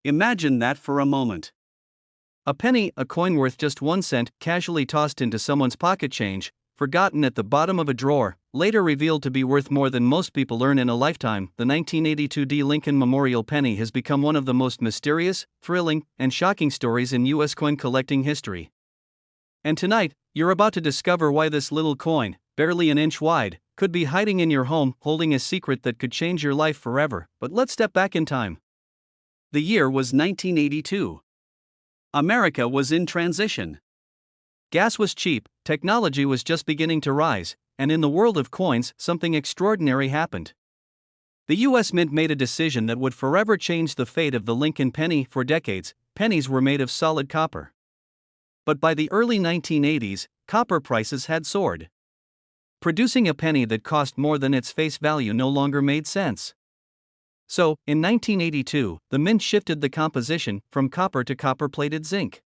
Imagine that for a moment. A penny, a coin worth just 1 cent, casually tossed into someone's pocket change, forgotten at the bottom of a drawer, later revealed to be worth more than most people earn in a lifetime. The 1982 D. Lincoln Memorial Penny has become one of the most mysterious, thrilling, and shocking stories in U.S. coin collecting history. And tonight, you're about to discover why this little coin, barely an inch wide, could be hiding in your home, holding a secret that could change your life forever. But let's step back in time. The year was 1982. America was in transition. Gas was cheap, technology was just beginning to rise, and in the world of coins, something extraordinary happened. The U.S. Mint made a decision that would forever change the fate of the Lincoln penny. For decades, pennies were made of solid copper. But by the early 1980s, copper prices had soared. Producing a penny that cost more than its face value no longer made sense. So, in 1982, the mint shifted the composition from copper to copper-plated zinc.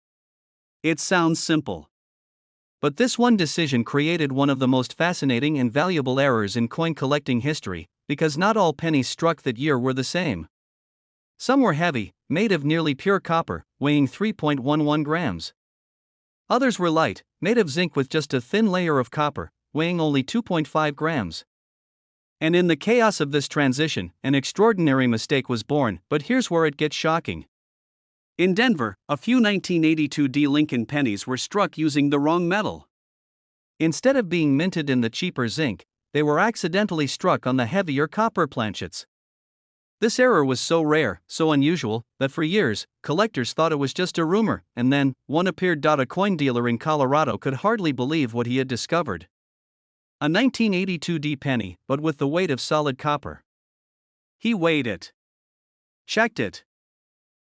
It sounds simple. But this one decision created one of the most fascinating and valuable errors in coin collecting history, because not all pennies struck that year were the same. Some were heavy, made of nearly pure copper, weighing 3.11 grams. Others were light, made of zinc with just a thin layer of copper, weighing only 2.5 grams. And in the chaos of this transition, an extraordinary mistake was born. But here's where it gets shocking. In Denver, a few 1982 D. Lincoln pennies were struck using the wrong metal. Instead of being minted in the cheaper zinc, they were accidentally struck on the heavier copper planchets. This error was so rare, so unusual, that for years, collectors thought it was just a rumor, and then, one appeared. A coin dealer in Colorado could hardly believe what he had discovered. A 1982 D penny, but with the weight of solid copper. He weighed it, checked it,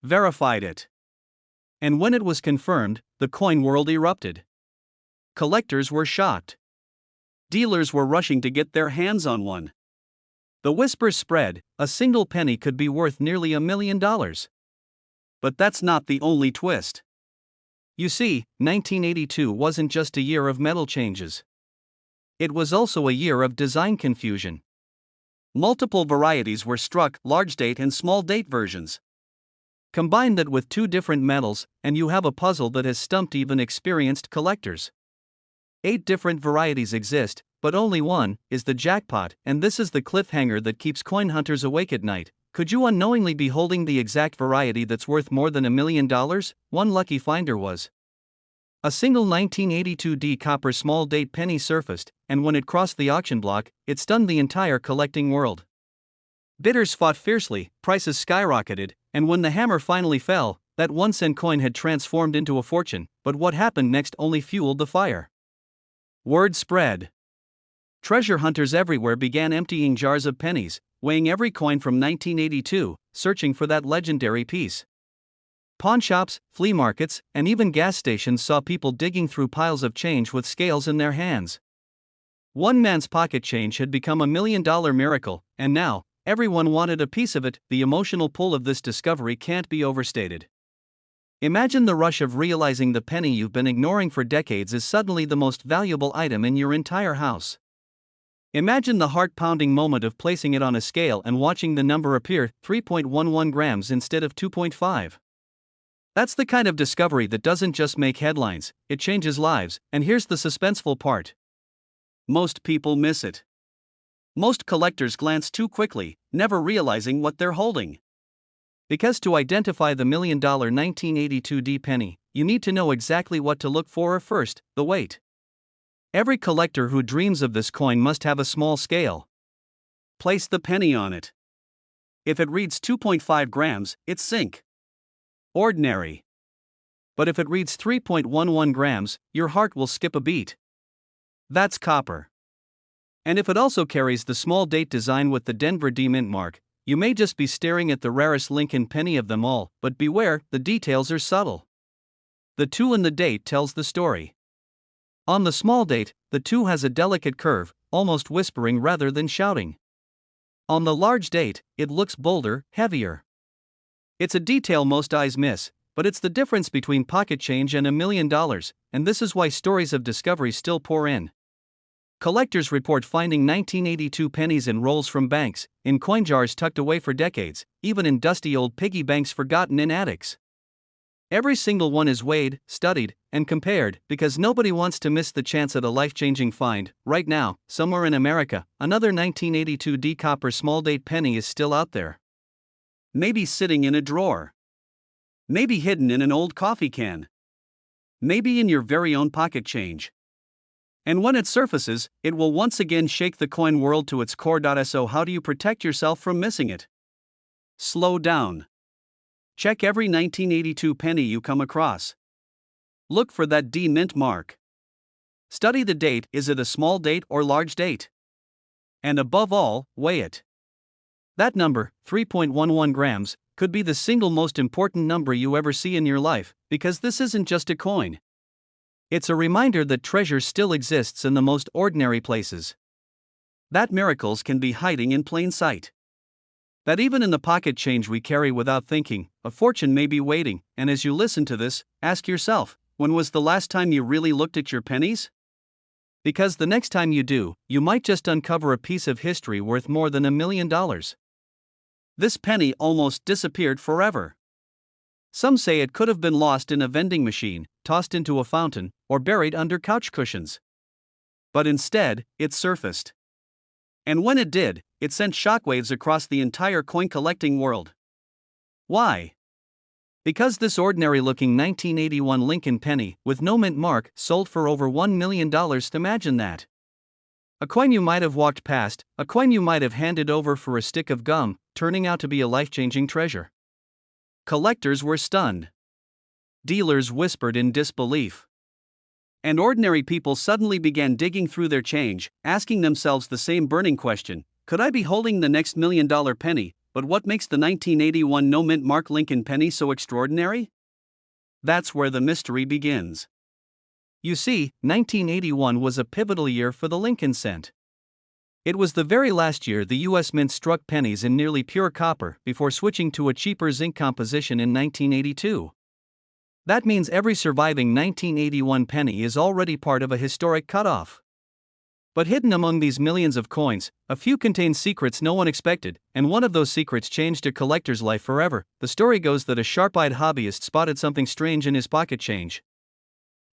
verified it. And when it was confirmed, the coin world erupted. Collectors were shocked. Dealers were rushing to get their hands on one. The whispers spread, a single penny could be worth nearly $1 million. But that's not the only twist. You see, 1982 wasn't just a year of metal changes. It was also a year of design confusion. Multiple varieties were struck, large date and small date versions. Combine that with two different metals, and you have a puzzle that has stumped even experienced collectors. 8 different varieties exist, but only one is the jackpot, and this is the cliffhanger that keeps coin hunters awake at night. Could you unknowingly be holding the exact variety that's worth more than $1 million? One lucky finder was. A single 1982 D copper small date penny surfaced, and when it crossed the auction block, it stunned the entire collecting world. Bidders fought fiercely, prices skyrocketed, and when the hammer finally fell, that 1-cent coin had transformed into a fortune. But what happened next only fueled the fire. Word spread. Treasure hunters everywhere began emptying jars of pennies, weighing every coin from 1982, searching for that legendary piece. Pawn shops, flea markets, and even gas stations saw people digging through piles of change with scales in their hands. One man's pocket change had become $1 million miracle, and now, everyone wanted a piece of it. The emotional pull of this discovery can't be overstated. Imagine the rush of realizing the penny you've been ignoring for decades is suddenly the most valuable item in your entire house. Imagine the heart-pounding moment of placing it on a scale and watching the number appear, 3.11 grams instead of 2.5. That's the kind of discovery that doesn't just make headlines, it changes lives. And here's the suspenseful part. Most people miss it. Most collectors glance too quickly, never realizing what they're holding. Because to identify the $1 million 1982 D penny, you need to know exactly what to look for. First, the weight. Every collector who dreams of this coin must have a small scale. Place the penny on it. If it reads 2.5 grams, it's zinc. Ordinary. But if it reads 3.11 grams, your heart will skip a beat. That's copper. And if it also carries the small date design with the Denver D Mint mark, you may just be staring at the rarest Lincoln penny of them all. But beware, the details are subtle. The 2 in the date tells the story. On the small date, the 2 has a delicate curve, almost whispering rather than shouting. On the large date, it looks bolder, heavier. It's a detail most eyes miss, but it's the difference between pocket change and $1 million, and this is why stories of discovery still pour in. Collectors report finding 1982 pennies in rolls from banks, in coin jars tucked away for decades, even in dusty old piggy banks forgotten in attics. Every single one is weighed, studied, and compared because nobody wants to miss the chance at a life-changing find. Right now, somewhere in America, another 1982 D-copper small date penny is still out there. Maybe sitting in a drawer. Maybe hidden in an old coffee can. Maybe in your very own pocket change. And when it surfaces, it will once again shake the coin world to its core. So how do you protect yourself from missing it? Slow down. Check every 1982 penny you come across. Look for that D mint mark. Study the date. Is it a small date or large date? And above all, weigh it. That number, 3.11 grams, could be the single most important number you ever see in your life, because this isn't just a coin. It's a reminder that treasure still exists in the most ordinary places. That miracles can be hiding in plain sight. That even in the pocket change we carry without thinking, a fortune may be waiting. And as you listen to this, ask yourself, when was the last time you really looked at your pennies? Because the next time you do, you might just uncover a piece of history worth more than $1 million. This penny almost disappeared forever. Some say it could have been lost in a vending machine, tossed into a fountain, or buried under couch cushions. But instead, it surfaced. And when it did, it sent shockwaves across the entire coin collecting world. Why? Because this ordinary-looking 1981 Lincoln penny, with no mint mark, sold for over $1 million. Imagine that. A coin you might have walked past, a coin you might have handed over for a stick of gum, turning out to be a life-changing treasure. Collectors were stunned. Dealers whispered in disbelief. And ordinary people suddenly began digging through their change, asking themselves the same burning question: could I be holding the next $1 million penny? But what makes the 1981 no mint mark Lincoln penny so extraordinary? That's where the mystery begins. You see, 1981 was a pivotal year for the Lincoln cent. It was the very last year the U.S. Mint struck pennies in nearly pure copper before switching to a cheaper zinc composition in 1982. That means every surviving 1981 penny is already part of a historic cutoff. But hidden among these millions of coins, a few contain secrets no one expected, and one of those secrets changed a collector's life forever. The story goes that a sharp-eyed hobbyist spotted something strange in his pocket change.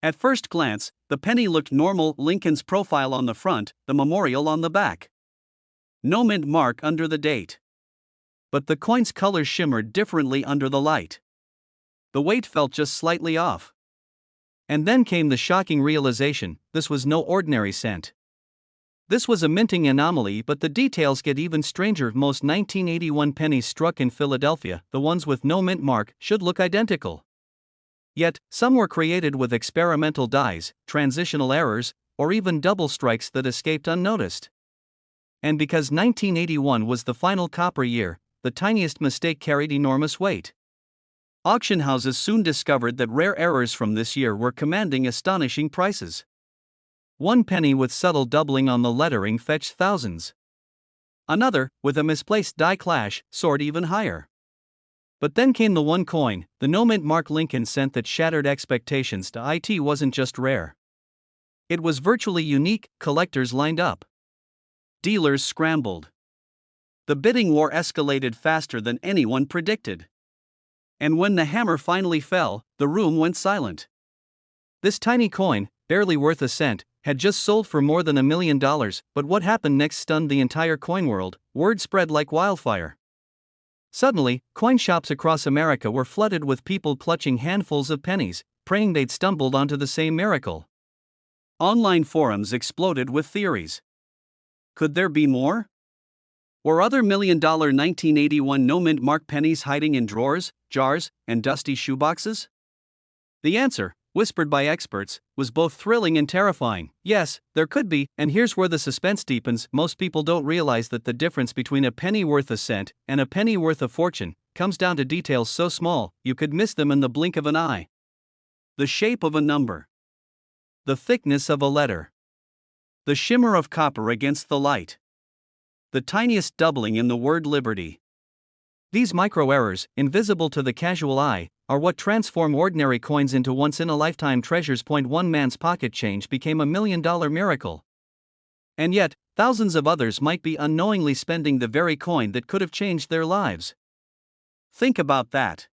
At first glance, the penny looked normal: Lincoln's profile on the front, the memorial on the back. No mint mark under the date. But the coin's colors shimmered differently under the light. The weight felt just slightly off. And then came the shocking realization: this was no ordinary cent. This was a minting anomaly. But the details get even stranger. Most 1981 pennies struck in Philadelphia, the ones with no mint mark, should look identical. Yet, some were created with experimental dies, transitional errors, or even double strikes that escaped unnoticed. And because 1981 was the final copper year, the tiniest mistake carried enormous weight. Auction houses soon discovered that rare errors from this year were commanding astonishing prices. One penny with subtle doubling on the lettering fetched thousands. Another, with a misplaced die clash, soared even higher. But then came the one coin, the no mint mark Lincoln cent, that shattered expectations. It wasn't just rare. It was virtually unique. Collectors lined up. Dealers scrambled. The bidding war escalated faster than anyone predicted. And when the hammer finally fell, the room went silent. This tiny coin, barely worth a cent, had just sold for more than $1 million. But what happened next stunned the entire coin world. Word spread like wildfire. Suddenly, coin shops across America were flooded with people clutching handfuls of pennies, praying they'd stumbled onto the same miracle. Online forums exploded with theories. Could there be more? Were other $1 million 1981 no mint mark pennies hiding in drawers, jars, and dusty shoeboxes? The answer, whispered by experts, was both thrilling and terrifying. Yes, there could be, and here's where the suspense deepens. Most people don't realize that the difference between a penny worth a cent and a penny worth a fortune comes down to details so small you could miss them in the blink of an eye. The shape of a number. The thickness of a letter. The shimmer of copper against the light. The tiniest doubling in the word liberty. These micro-errors, invisible to the casual eye, are what transform ordinary coins into once-in-a-lifetime treasures. One man's pocket change became $1 million miracle. And yet, thousands of others might be unknowingly spending the very coin that could have changed their lives. Think about that.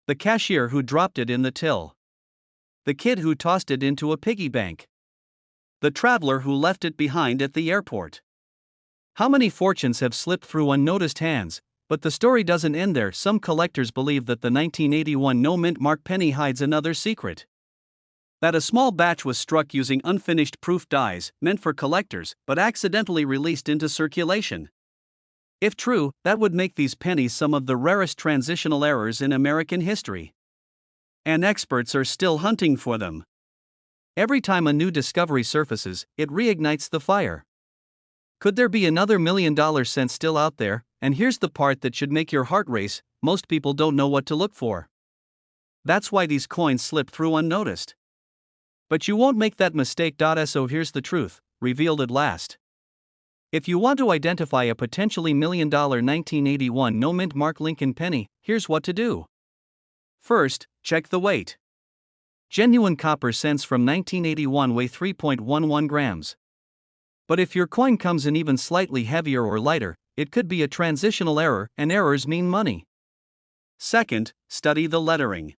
The cashier who dropped it in the till. The kid who tossed it into a piggy bank. The traveler who left it behind at the airport. How many fortunes have slipped through unnoticed hands? But the story doesn't end there. Some collectors believe that the 1981 no-mint mark penny hides another secret. That a small batch was struck using unfinished proof dies, meant for collectors, but accidentally released into circulation. If true, that would make these pennies some of the rarest transitional errors in American history. And experts are still hunting for them. Every time a new discovery surfaces, it reignites the fire. Could there be another $1 million cent still out there? And here's the part that should make your heart race: most people don't know what to look for. That's why these coins slip through unnoticed. But you won't make that mistake. So here's the truth, revealed at last. If you want to identify a potentially $1 million 1981 no-mint mark Lincoln penny, here's what to do. First, check the weight. Genuine copper cents from 1981 weigh 3.11 grams. But if your coin comes in even slightly heavier or lighter, it could be a transitional error, and errors mean money. Second, study the lettering.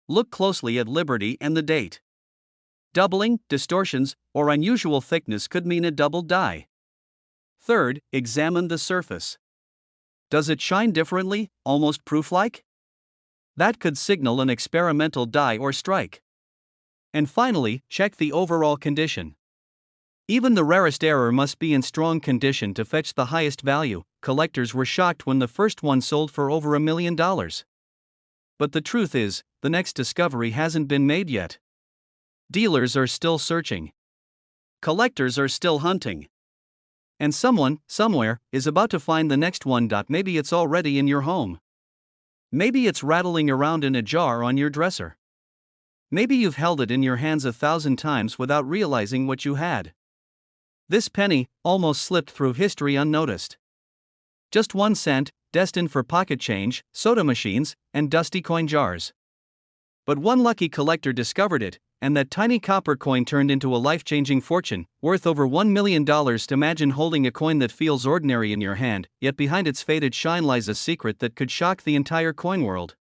Look closely at Liberty and the date. Doubling, distortions, or unusual thickness could mean a doubled die. Third, examine the surface. Does it shine differently, almost proof-like? That could signal an experimental die or strike. And finally, check the overall condition. Even the rarest error must be in strong condition to fetch the highest value. Collectors were shocked when the first one sold for over $1 million. But the truth is, the next discovery hasn't been made yet. Dealers are still searching. Collectors are still hunting. And someone, somewhere, is about to find the next one. Maybe it's already in your home. Maybe it's rattling around in a jar on your dresser. Maybe you've held it in your hands 1,000 times without realizing what you had. This penny almost slipped through history unnoticed. Just 1 cent, destined for pocket change, soda machines, and dusty coin jars. But one lucky collector discovered it, and that tiny copper coin turned into a life-changing fortune, worth over $1 million. Imagine holding a coin that feels ordinary in your hand, yet behind its faded shine lies a secret that could shock the entire coin world.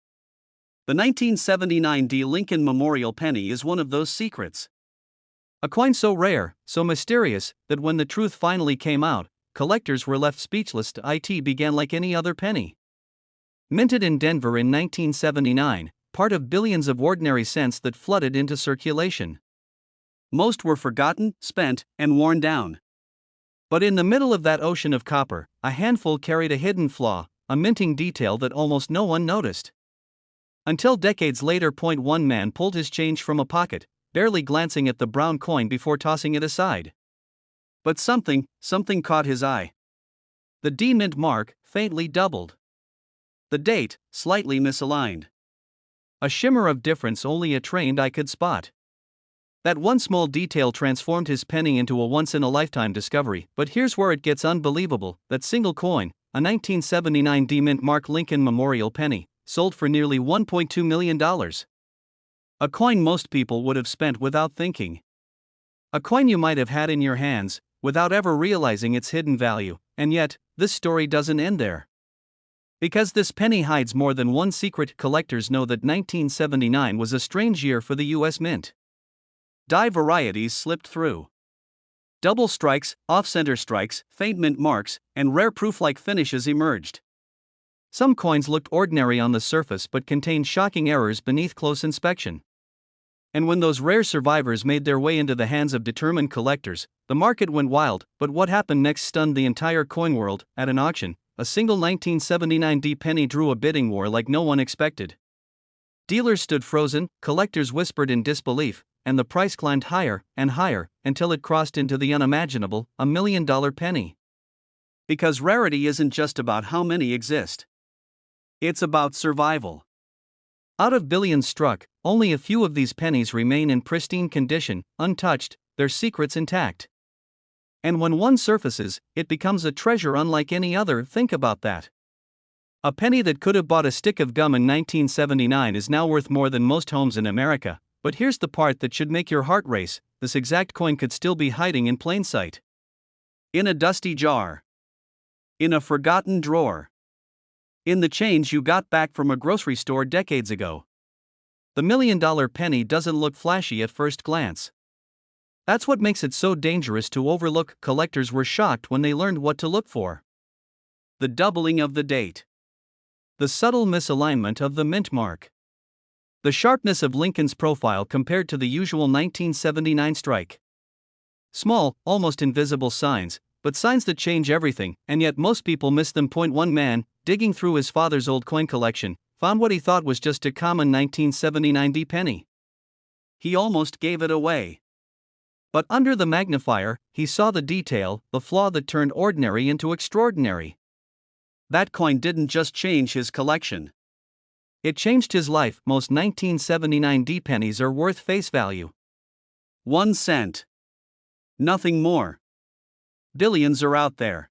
The 1979 D. Lincoln Memorial Penny is one of those secrets. A coin so rare, so mysterious, that when the truth finally came out, collectors were left speechless. It began like any other penny. Minted in Denver in 1979, part of billions of ordinary cents that flooded into circulation. Most were forgotten, spent, and worn down. But in the middle of that ocean of copper, a handful carried a hidden flaw, a minting detail that almost no one noticed. Until decades later. One man pulled his change from a pocket, barely glancing at the brown coin before tossing it aside. But something caught his eye. The D mint mark, faintly doubled. The date, slightly misaligned. A shimmer of difference only a trained eye could spot. That one small detail transformed his penny into a once-in-a-lifetime discovery. But here's where it gets unbelievable: that single coin, a 1979 D mint mark Lincoln Memorial penny, sold for nearly $1.2 million. A coin most people would have spent without thinking. A coin you might have had in your hands, without ever realizing its hidden value. And yet, this story doesn't end there. Because this penny hides more than one secret. Collectors know that 1979 was a strange year for the US Mint. Die varieties slipped through. Double strikes, off-center strikes, faint mint marks, and rare proof-like finishes emerged. Some coins looked ordinary on the surface but contained shocking errors beneath close inspection. And when those rare survivors made their way into the hands of determined collectors, the market went wild. But what happened next stunned the entire coin world. At an auction, a single 1979 D penny drew a bidding war like no one expected. Dealers stood frozen, collectors whispered in disbelief, and the price climbed higher and higher until it crossed into the unimaginable, $1 million penny. Because rarity isn't just about how many exist. It's about survival. Out of billions struck, only a few of these pennies remain in pristine condition, untouched, their secrets intact. And when one surfaces, it becomes a treasure unlike any other. Think about that. A penny that could have bought a stick of gum in 1979 is now worth more than most homes in America. But here's the part that should make your heart race: this exact coin could still be hiding in plain sight. In a dusty jar. In a forgotten drawer. In the change you got back from a grocery store decades ago. The $1,000,000 penny doesn't look flashy at first glance. That's what makes it so dangerous to overlook. Collectors were shocked when they learned what to look for. The doubling of the date. The subtle misalignment of the mint mark. The sharpness of Lincoln's profile compared to the usual 1979 strike. Small, almost invisible signs, but signs that change everything, and yet most people miss them. One man, digging through his father's old coin collection, found what he thought was just a common 1979 penny. He almost gave it away. But under the magnifier, he saw the detail, the flaw that turned ordinary into extraordinary. That coin didn't just change his collection. It changed his life. Most 1979 pennies are worth face value 1 cent. Nothing more. Billions are out there.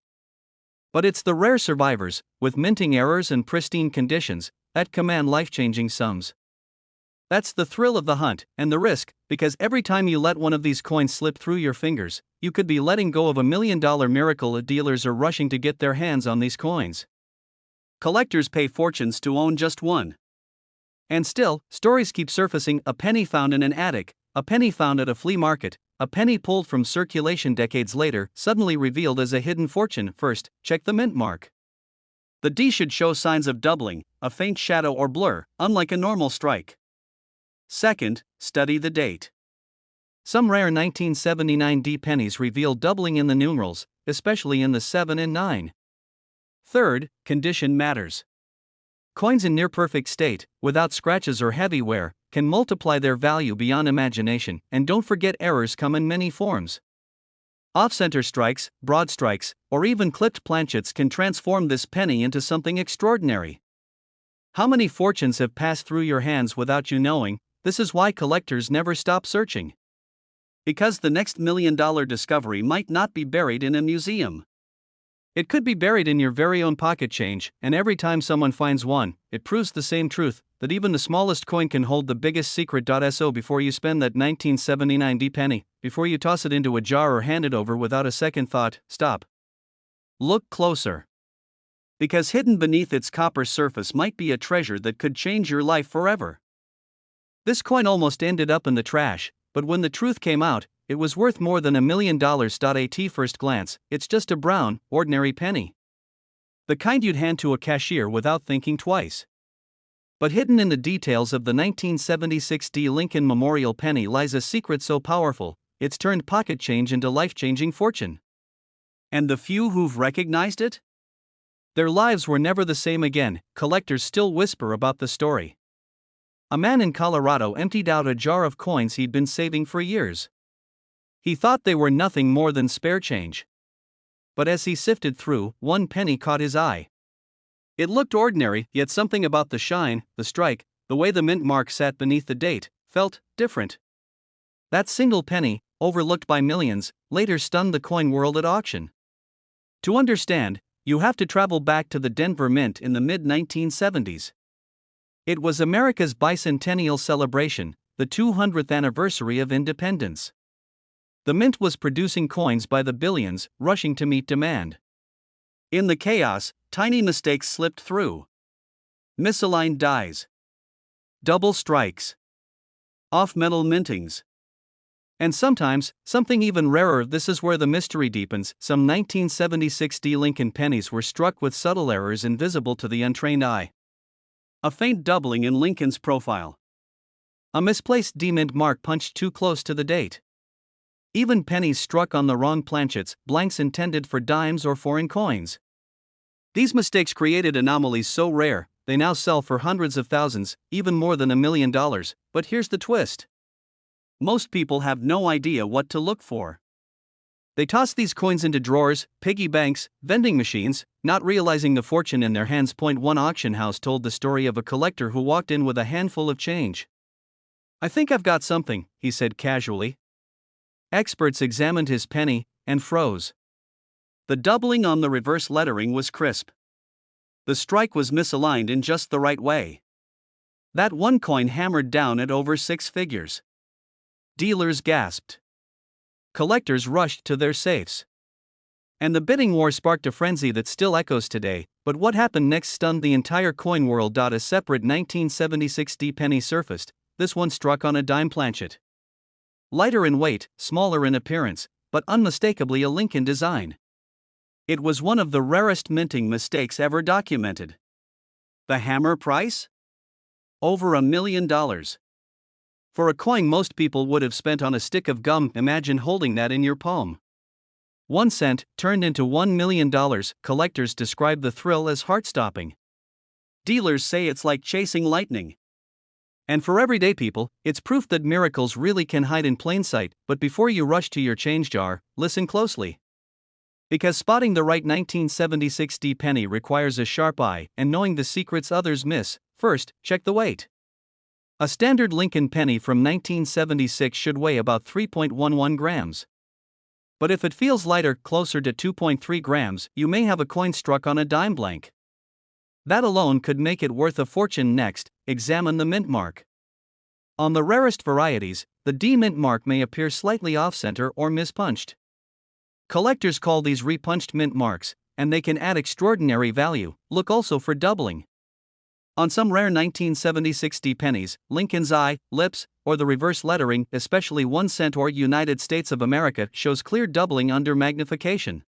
But it's the rare survivors, with minting errors and pristine conditions, that command life-changing sums. That's the thrill of the hunt, and the risk, because every time you let one of these coins slip through your fingers, you could be letting go of a $1,000,000 miracle. Dealers are rushing to get their hands on these coins. Collectors pay fortunes to own just one. And still, stories keep surfacing. A penny found in an attic, a penny found at a flea market, a penny pulled from circulation decades later, suddenly revealed as a hidden fortune. First, check the mint mark. The D should show signs of doubling, a faint shadow or blur, unlike a normal strike. Second, study the date. Some rare 1979 pennies reveal doubling in the numerals, especially in the 7 and 9. Third, condition matters. Coins in near-perfect state, without scratches or heavy wear, can multiply their value beyond imagination. And don't forget, errors come in many forms. Off-center strikes, broad strikes, or even clipped planchets can transform this penny into something extraordinary. How many fortunes have passed through your hands without you knowing? This is why collectors never stop searching. Because the next $1,000,000 discovery might not be buried in a museum. It could be buried in your very own pocket change, and every time someone finds one, it proves the same truth, that even the smallest coin can hold the biggest secret. So before you spend that 1979 penny, before you toss it into a jar or hand it over without a second thought, stop. Look closer. Because hidden beneath its copper surface might be a treasure that could change your life forever. This coin almost ended up in the trash, but when the truth came out, it was worth more than $1,000,000. At first glance, it's just a brown, ordinary penny. The kind you'd hand to a cashier without thinking twice. But hidden in the details of the 1976 Lincoln Memorial penny lies a secret so powerful, it's turned pocket change into life-changing fortune. And the few who've recognized it? Their lives were never the same again. Collectors still whisper about the story. A man in Colorado emptied out a jar of coins he'd been saving for years. He thought they were nothing more than spare change. But as he sifted through, one penny caught his eye. It looked ordinary, yet something about the shine, the strike, the way the mint mark sat beneath the date, felt different. That single penny, overlooked by millions, later stunned the coin world at auction. To understand, you have to travel back to the Denver Mint in the mid-1970s. It was America's bicentennial celebration, the 200th anniversary of independence. The mint was producing coins by the billions, rushing to meet demand. In the chaos, tiny mistakes slipped through. Misaligned dies. Double strikes. Off-metal mintings. And sometimes, something even rarer. This is where the mystery deepens. Some 1976 Lincoln pennies were struck with subtle errors invisible to the untrained eye. A faint doubling in Lincoln's profile. A misplaced mint mark punched too close to the date. Even pennies struck on the wrong planchets, blanks intended for dimes or foreign coins. These mistakes created anomalies so rare, they now sell for hundreds of thousands, even more than $1,000,000. But here's the twist. Most people have no idea what to look for. They toss these coins into drawers, piggy banks, vending machines, not realizing the fortune in their hands. One auction house told the story of a collector who walked in with a handful of change. "I think I've got something," he said casually. Experts examined his penny and froze. The doubling on the reverse lettering was crisp. The strike was misaligned in just the right way. That one coin hammered down at over 6 figures. Dealers gasped. Collectors rushed to their safes. And the bidding war sparked a frenzy that still echoes today. But what happened next stunned the entire coin world. A separate 1976 D penny surfaced, this one struck on a dime planchet. Lighter in weight, smaller in appearance, but unmistakably a Lincoln design. It was one of the rarest minting mistakes ever documented. The hammer price? Over $1 million. For a coin most people would have spent on a stick of gum, imagine holding that in your palm. 1 cent turned into $1 million. Collectors describe the thrill as heart-stopping. Dealers say it's like chasing lightning. And for everyday people, it's proof that miracles really can hide in plain sight. But before you rush to your change jar, listen closely. Because spotting the right 1976 D penny requires a sharp eye and knowing the secrets others miss. First, check the weight. A standard Lincoln penny from 1976 should weigh about 3.11 grams. But if it feels lighter, closer to 2.3 grams, you may have a coin struck on a dime blank. That alone could make it worth a fortune. Next, examine the mint mark. On the rarest varieties, the D mint mark may appear slightly off-center or mispunched. Collectors call these repunched mint marks, and they can add extraordinary value. Look also for doubling. On some rare 1976 D pennies, Lincoln's eye, lips, or the reverse lettering, especially 1 cent or United States of America, shows clear doubling under magnification.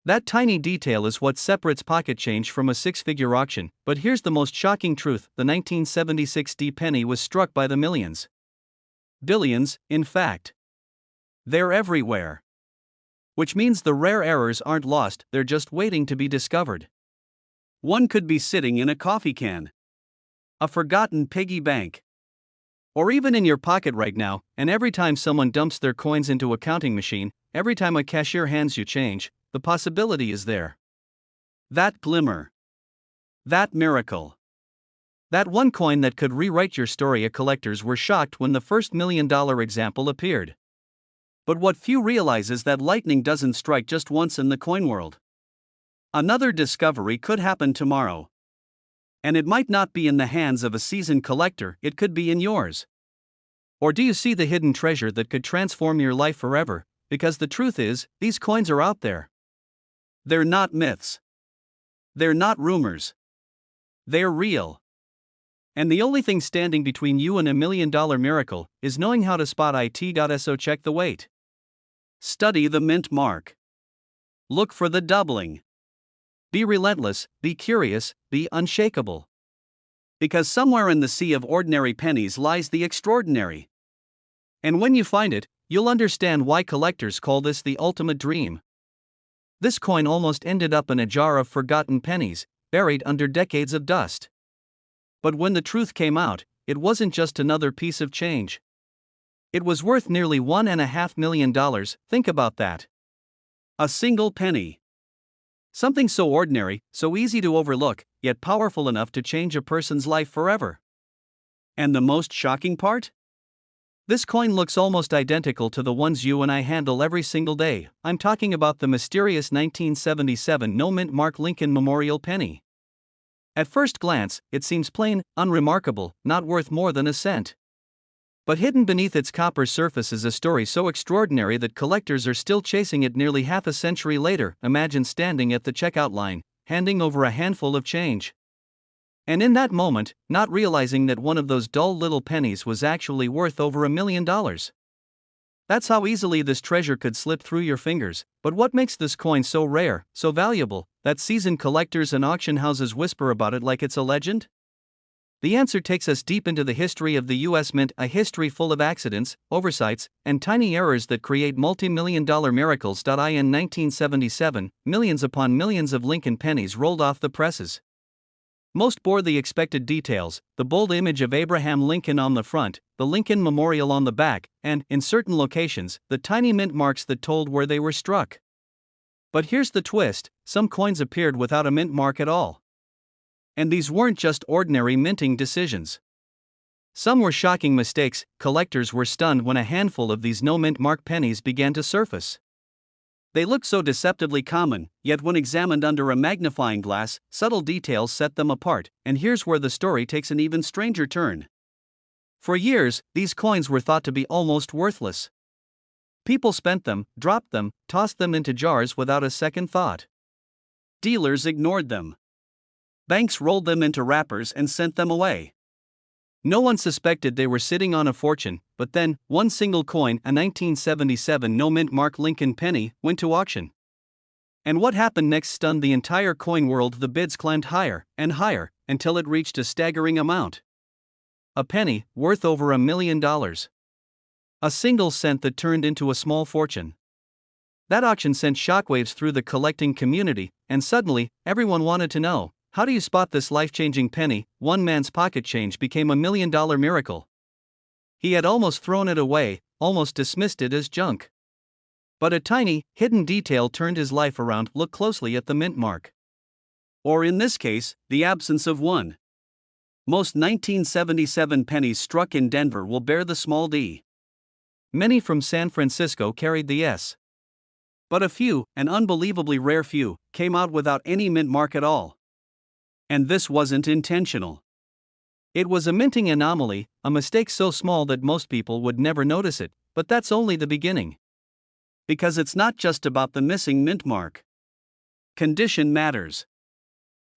That tiny detail is what separates pocket change from a six-figure auction. But here's the most shocking truth: the 1976 D penny was struck by the millions. Billions, in fact. They're everywhere. Which means the rare errors aren't lost, they're just waiting to be discovered. One could be sitting in a coffee can, a forgotten piggy bank, or even in your pocket right now, and every time someone dumps their coins into a counting machine, every time a cashier hands you change, the possibility is there. That glimmer. That miracle. That one coin that could rewrite your story. Collectors were shocked when the first $1 million example appeared. But what few realize is that lightning doesn't strike just once in the coin world. Another discovery could happen tomorrow. And it might not be in the hands of a seasoned collector, it could be in yours. Or do you see the hidden treasure that could transform your life forever? Because the truth is, these coins are out there. They're not myths. They're not rumors. They're real. And the only thing standing between you and $1 million miracle is knowing how to spot it. So check the weight. Study the mint mark. Look for the doubling. Be relentless, be curious, be unshakable. Because somewhere in the sea of ordinary pennies lies the extraordinary. And when you find it, you'll understand why collectors call this the ultimate dream. This coin almost ended up in a jar of forgotten pennies, buried under decades of dust. But when the truth came out, it wasn't just another piece of change. It was worth nearly $1.5 million. Think about that. A single penny. Something so ordinary, so easy to overlook, yet powerful enough to change a person's life forever. And the most shocking part? This coin looks almost identical to the ones you and I handle every single day. I'm talking about the mysterious 1977 no mint mark Lincoln Memorial penny. At first glance, it seems plain, unremarkable, not worth more than a cent. But hidden beneath its copper surface is a story so extraordinary that collectors are still chasing it nearly half a century later. Imagine standing at the checkout line, handing over a handful of change. And in that moment, not realizing that one of those dull little pennies was actually worth over $1 million. That's how easily this treasure could slip through your fingers. But what makes this coin so rare, so valuable, that seasoned collectors and auction houses whisper about it like it's a legend? The answer takes us deep into the history of the U.S. Mint, a history full of accidents, oversights, and tiny errors that create multi-million-dollar miracles. In 1977, millions upon millions of Lincoln pennies rolled off the presses. Most bore the expected details: the bold image of Abraham Lincoln on the front, the Lincoln Memorial on the back, and, in certain locations, the tiny mint marks that told where they were struck. But here's the twist: some coins appeared without a mint mark at all. And these weren't just ordinary minting decisions. Some were shocking mistakes. Collectors were stunned when a handful of these no mint mark pennies began to surface. They looked so deceptively common, yet when examined under a magnifying glass, subtle details set them apart. And here's where the story takes an even stranger turn. For years, these coins were thought to be almost worthless. People spent them, dropped them, tossed them into jars without a second thought. Dealers ignored them. Banks rolled them into wrappers and sent them away. No one suspected they were sitting on a fortune, but then, one single coin, a 1977 no-mint mark Lincoln penny, went to auction. And what happened next stunned the entire coin world. The bids climbed higher and higher, until it reached a staggering amount. A penny, worth over $1 million. A single cent that turned into a small fortune. That auction sent shockwaves through the collecting community, and suddenly, everyone wanted to know, how do you spot this life-changing penny? One man's pocket change became $1 million miracle. He had almost thrown it away, almost dismissed it as junk. But a tiny, hidden detail turned his life around. Look closely at the mint mark. Or in this case, the absence of one. Most 1977 pennies struck in Denver will bear the small d. Many from San Francisco carried the S. But a few, an unbelievably rare few, came out without any mint mark at all. And this wasn't intentional. It was a minting anomaly, a mistake so small that most people would never notice it, but that's only the beginning. Because it's not just about the missing mint mark. Condition matters.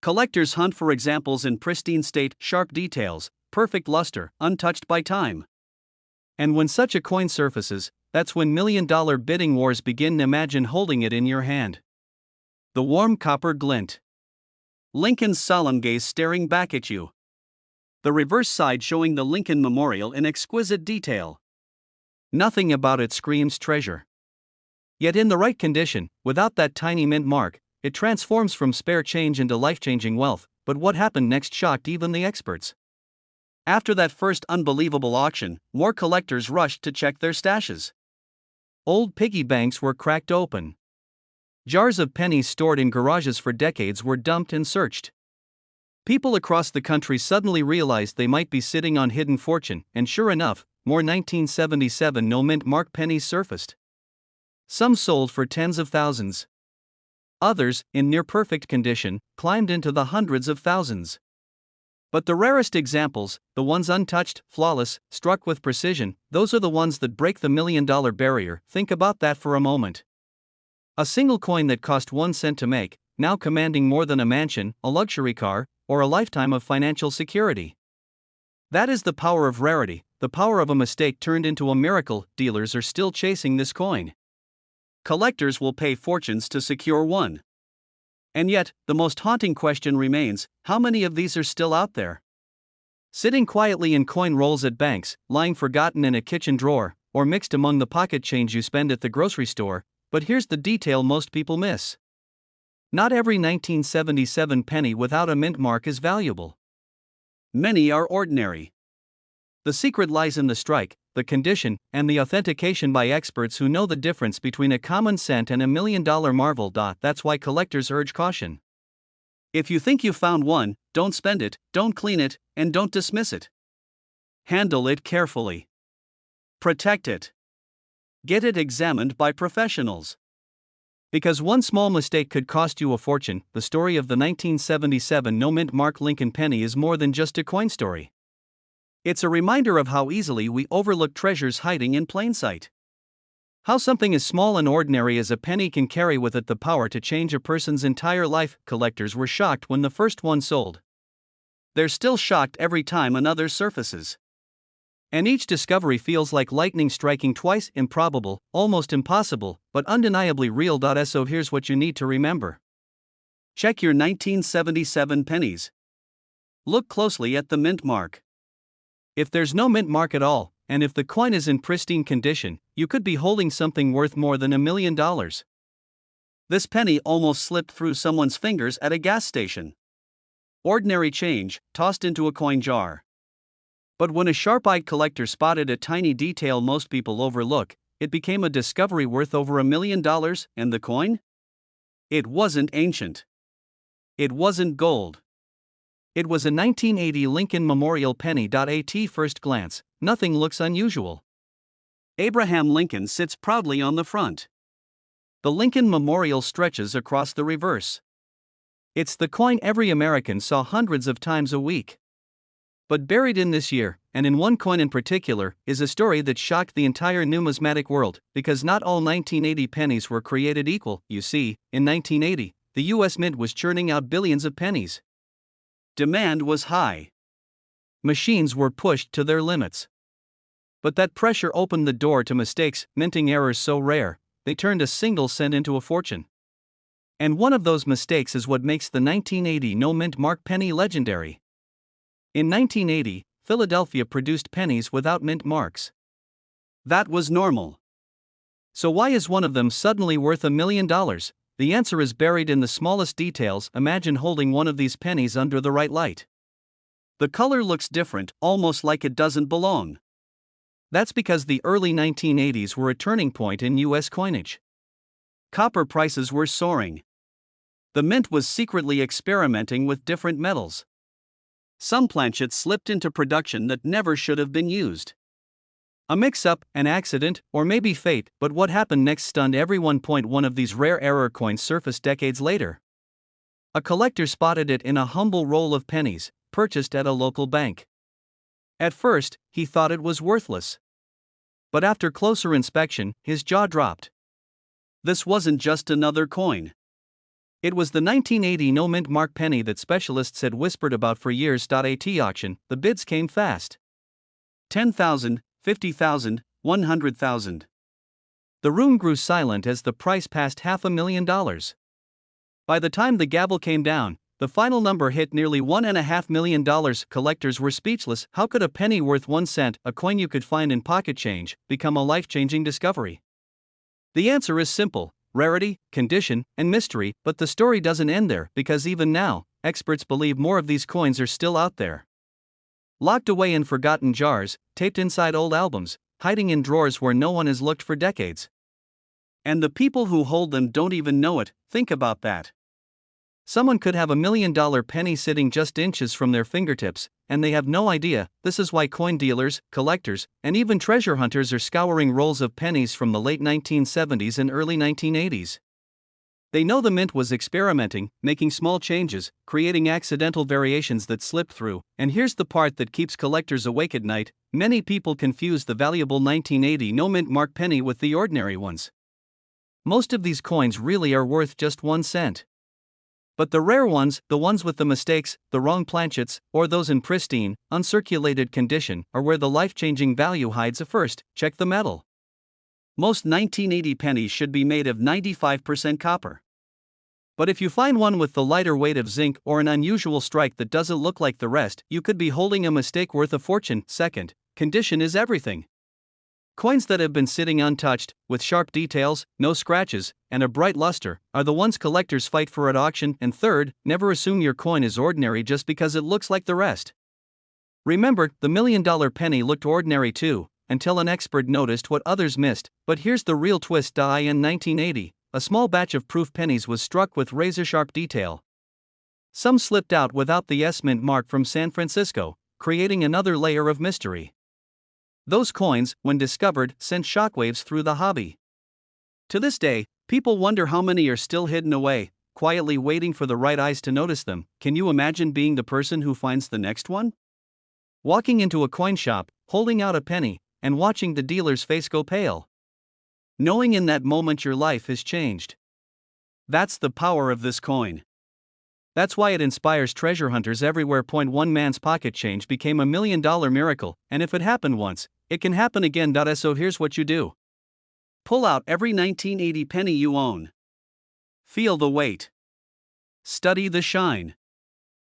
Collectors hunt for examples in pristine state, sharp details, perfect luster, untouched by time. And when such a coin surfaces, that's when million-dollar bidding wars begin. Imagine holding it in your hand. The warm copper glint. Lincoln's solemn gaze staring back at you. The reverse side showing the Lincoln Memorial in exquisite detail. Nothing about it screams treasure. Yet in the right condition, without that tiny mint mark, it transforms from spare change into life-changing wealth. But what happened next shocked even the experts. After that first unbelievable auction, more collectors rushed to check their stashes. Old piggy banks were cracked open. Jars of pennies stored in garages for decades were dumped and searched. People across the country suddenly realized they might be sitting on hidden fortune, and sure enough, more 1977 no-mint mark pennies surfaced. Some sold for tens of thousands. Others, in near-perfect condition, climbed into the hundreds of thousands. But the rarest examples, the ones untouched, flawless, struck with precision, those are the ones that break the million-dollar barrier. Think about that for a moment. A single coin that cost 1 cent to make, now commanding more than a mansion, a luxury car, or a lifetime of financial security. That is the power of rarity, the power of a mistake turned into a miracle. Dealers are still chasing this coin. Collectors will pay fortunes to secure one. And yet, the most haunting question remains, how many of these are still out there? Sitting quietly in coin rolls at banks, lying forgotten in a kitchen drawer, or mixed among the pocket change you spend at the grocery store. But here's the detail most people miss. Not every 1977 penny without a mint mark is valuable. Many are ordinary. The secret lies in the strike, the condition, and the authentication by experts who know the difference between a common cent and $1 million marvel. That's why collectors urge caution. If you think you found one, don't spend it, don't clean it, and don't dismiss it. Handle it carefully. Protect it. Get it examined by professionals. Because one small mistake could cost you a fortune. The story of the 1977 no-mint mark Lincoln penny is more than just a coin story. It's a reminder of how easily we overlook treasures hiding in plain sight. How something as small and ordinary as a penny can carry with it the power to change a person's entire life. Collectors were shocked when the first one sold. They're still shocked every time another surfaces. And each discovery feels like lightning striking twice. Improbable, almost impossible, but undeniably real. So here's what you need to remember. Check your 1977 pennies. Look closely at the mint mark. If there's no mint mark at all, and if the coin is in pristine condition, you could be holding something worth more than $1 million. This penny almost slipped through someone's fingers at a gas station. Ordinary change, tossed into a coin jar. But when a sharp-eyed collector spotted a tiny detail most people overlook, it became a discovery worth over $1 million. And the coin? It wasn't ancient. It wasn't gold. It was a 1980 Lincoln Memorial penny. At first glance, nothing looks unusual. Abraham Lincoln sits proudly on the front. The Lincoln Memorial stretches across the reverse. It's the coin every American saw hundreds of times a week. But buried in this year, and in one coin in particular, is a story that shocked the entire numismatic world, because not all 1980 pennies were created equal. You see, in 1980, the US Mint was churning out billions of pennies. Demand was high. Machines were pushed to their limits. But that pressure opened the door to mistakes, minting errors so rare, they turned a single cent into a fortune. And one of those mistakes is what makes the 1980 no-mint mark penny legendary. In 1980, Philadelphia produced pennies without mint marks. That was normal. So why is one of them suddenly worth $1 million? The answer is buried in the smallest details. Imagine holding one of these pennies under the right light. The color looks different, almost like it doesn't belong. That's because the early 1980s were a turning point in US coinage. Copper prices were soaring. The mint was secretly experimenting with different metals. Some planchets slipped into production that never should have been used. A mix-up, an accident, or maybe fate, but what happened next stunned everyone. One of these rare error coins surfaced decades later. A collector spotted it in a humble roll of pennies, purchased at a local bank. At first, he thought it was worthless. But after closer inspection, his jaw dropped. This wasn't just another coin. It was the 1980 no-mint mark penny that specialists had whispered about for years. At auction, the bids came fast. 10,000, 50,000, 100,000. The room grew silent as the price passed $500,000. By the time the gavel came down, the final number hit nearly $1.5 million. Collectors were speechless. How could a penny worth 1 cent, a coin you could find in pocket change, become a life-changing discovery? The answer is simple: rarity, condition, and mystery. But the story doesn't end there, because even now, experts believe more of these coins are still out there. Locked away in forgotten jars, taped inside old albums, hiding in drawers where no one has looked for decades. And the people who hold them don't even know it. Think about that. Someone could have $1 million penny sitting just inches from their fingertips, and they have no idea. This is why coin dealers, collectors, and even treasure hunters are scouring rolls of pennies from the late 1970s and early 1980s. They know the mint was experimenting, making small changes, creating accidental variations that slipped through. And here's the part that keeps collectors awake at night: many people confuse the valuable 1980 no-mint mark penny with the ordinary ones. Most of these coins really are worth just 1 cent. But the rare ones, the ones with the mistakes, the wrong planchets, or those in pristine, uncirculated condition, are where the life-changing value hides. First, check the metal. Most 1980 pennies should be made of 95% copper. But if you find one with the lighter weight of zinc or an unusual strike that doesn't look like the rest, you could be holding a mistake worth a fortune. Second, condition is everything. Coins that have been sitting untouched, with sharp details, no scratches, and a bright luster, are the ones collectors fight for at auction. And third, never assume your coin is ordinary just because it looks like the rest. Remember, the $1 million penny looked ordinary too, until an expert noticed what others missed. But here's the real twist. In 1980, a small batch of proof pennies was struck with razor-sharp detail. Some slipped out without the S mint mark from San Francisco, creating another layer of mystery. Those coins, when discovered, sent shockwaves through the hobby. To this day, people wonder how many are still hidden away, quietly waiting for the right eyes to notice them. Can you imagine being the person who finds the next one? Walking into a coin shop, holding out a penny, and watching the dealer's face go pale. Knowing in that moment your life has changed. That's the power of this coin. That's why it inspires treasure hunters everywhere. One man's pocket change became $1 million miracle, and if it happened once, it can happen again. So here's what you do. Pull out every 1980 penny you own. Feel the weight. Study the shine.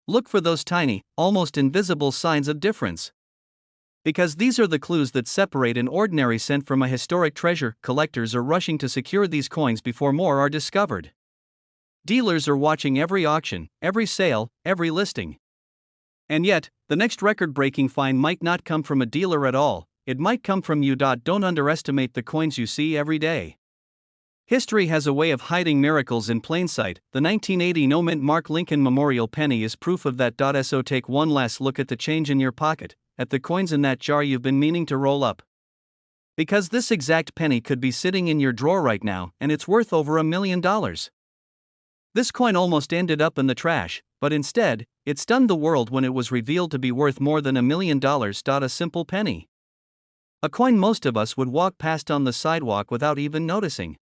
Look for those tiny, almost invisible signs of difference. Because these are the clues that separate an ordinary cent from a historic treasure. Collectors are rushing to secure these coins before more are discovered. Dealers are watching every auction, every sale, every listing. And yet, the next record-breaking find might not come from a dealer at all. It might come from you. Don't underestimate the coins you see every day. History has a way of hiding miracles in plain sight. The 1980 no-mint mark Lincoln Memorial penny is proof of that. So take one last look at the change in your pocket, at the coins in that jar you've been meaning to roll up. Because this exact penny could be sitting in your drawer right now, and it's worth over $1 million. This coin almost ended up in the trash, but instead, it stunned the world when it was revealed to be worth more than $1 million. A simple penny. A coin most of us would walk past on the sidewalk without even noticing.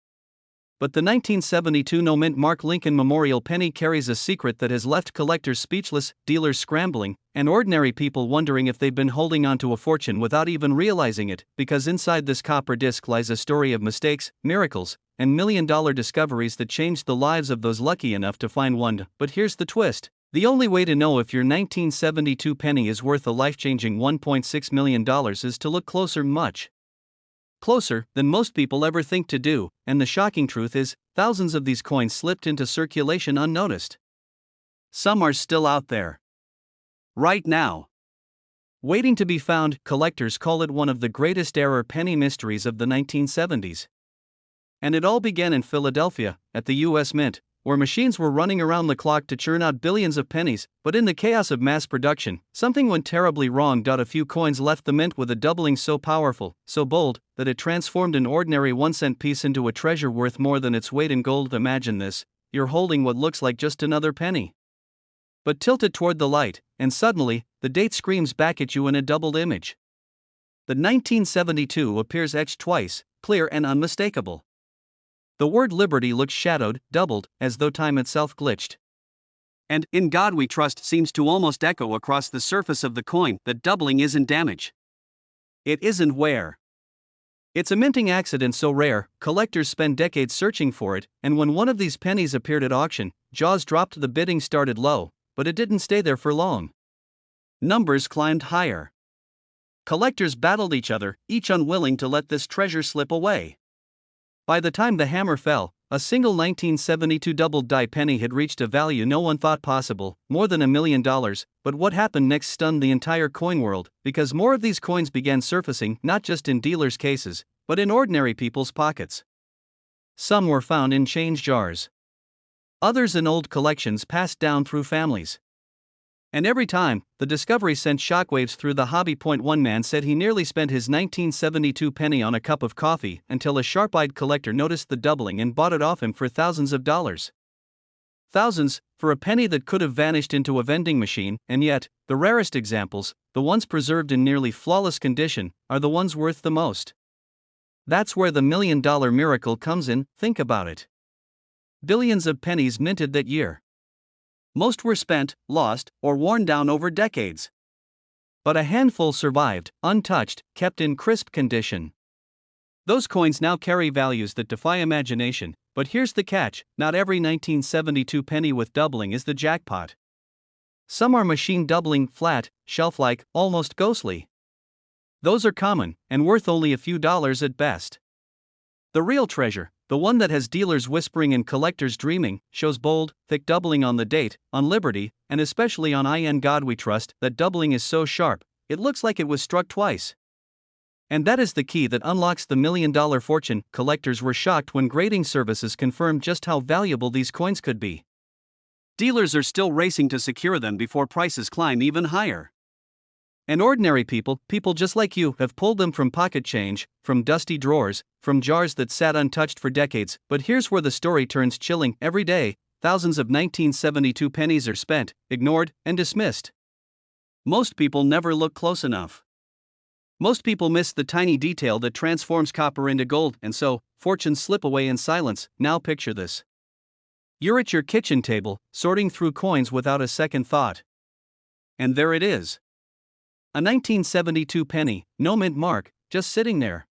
But the 1972 no-mint Mark Lincoln Memorial Penny carries a secret that has left collectors speechless, dealers scrambling, and ordinary people wondering if they've been holding onto a fortune without even realizing it, because inside this copper disc lies a story of mistakes, miracles, and million-dollar discoveries that changed the lives of those lucky enough to find one. But here's the twist. The only way to know if your 1972 penny is worth a life-changing $1.6 million is to look closer, much closer than most people ever think to do, and the shocking truth is, thousands of these coins slipped into circulation unnoticed. Some are still out there right now, waiting to be found. Collectors call it one of the greatest error penny mysteries of the 1970s. And it all began in Philadelphia, at the U.S. Mint, where machines were running around the clock to churn out billions of pennies, but in the chaos of mass production, something went terribly wrong. A few coins left the mint with a doubling so powerful, so bold, that it transformed an ordinary 1-cent piece into a treasure worth more than its weight in gold. Imagine this: you're holding what looks like just another penny, but tilt it toward the light, and suddenly, the date screams back at you in a doubled image. The 1972 appears etched twice, clear and unmistakable. The word liberty looks shadowed, doubled, as though time itself glitched. And, "In God We Trust" seems to almost echo across the surface of the coin. That doubling isn't damage. It isn't wear. It's a minting accident so rare, collectors spend decades searching for it, and when one of these pennies appeared at auction, jaws dropped. The bidding started low, but it didn't stay there for long. Numbers climbed higher. Collectors battled each other, each unwilling to let this treasure slip away. By the time the hammer fell, a single 1972 doubled die penny had reached a value no one thought possible, more than $1 million. But what happened next stunned the entire coin world, because more of these coins began surfacing, not just in dealers' cases, but in ordinary people's pockets. Some were found in change jars, others in old collections passed down through families. And every time, the discovery sent shockwaves through the hobby. One man said he nearly spent his 1972 penny on a cup of coffee until a sharp-eyed collector noticed the doubling and bought it off him for thousands of dollars. Thousands, for a penny that could have vanished into a vending machine. And yet, the rarest examples, the ones preserved in nearly flawless condition, are the ones worth the most. That's where the $1 million miracle comes in. Think about it. Billions of pennies minted that year. Most were spent, lost, or worn down over decades. But a handful survived, untouched, kept in crisp condition. Those coins now carry values that defy imagination, but here's the catch: not every 1972 penny with doubling is the jackpot. Some are machine doubling, flat, shelf-like, almost ghostly. Those are common, and worth only a few dollars at best. The real treasure, the one that has dealers whispering and collectors dreaming, shows bold, thick doubling on the date, on Liberty, and especially on In God We Trust. That doubling is so sharp, it looks like it was struck twice. And that is the key that unlocks the $1 million fortune. Collectors were shocked when grading services confirmed just how valuable these coins could be. Dealers are still racing to secure them before prices climb even higher. And ordinary people, people just like you, have pulled them from pocket change, from dusty drawers, from jars that sat untouched for decades. But here's where the story turns chilling. Every day, thousands of 1972 pennies are spent, ignored, and dismissed. Most people never look close enough. Most people miss the tiny detail that transforms copper into gold, and so, fortunes slip away in silence. Now picture this. You're at your kitchen table, sorting through coins without a second thought. And there it is. A 1972 penny, no mint mark, just sitting there.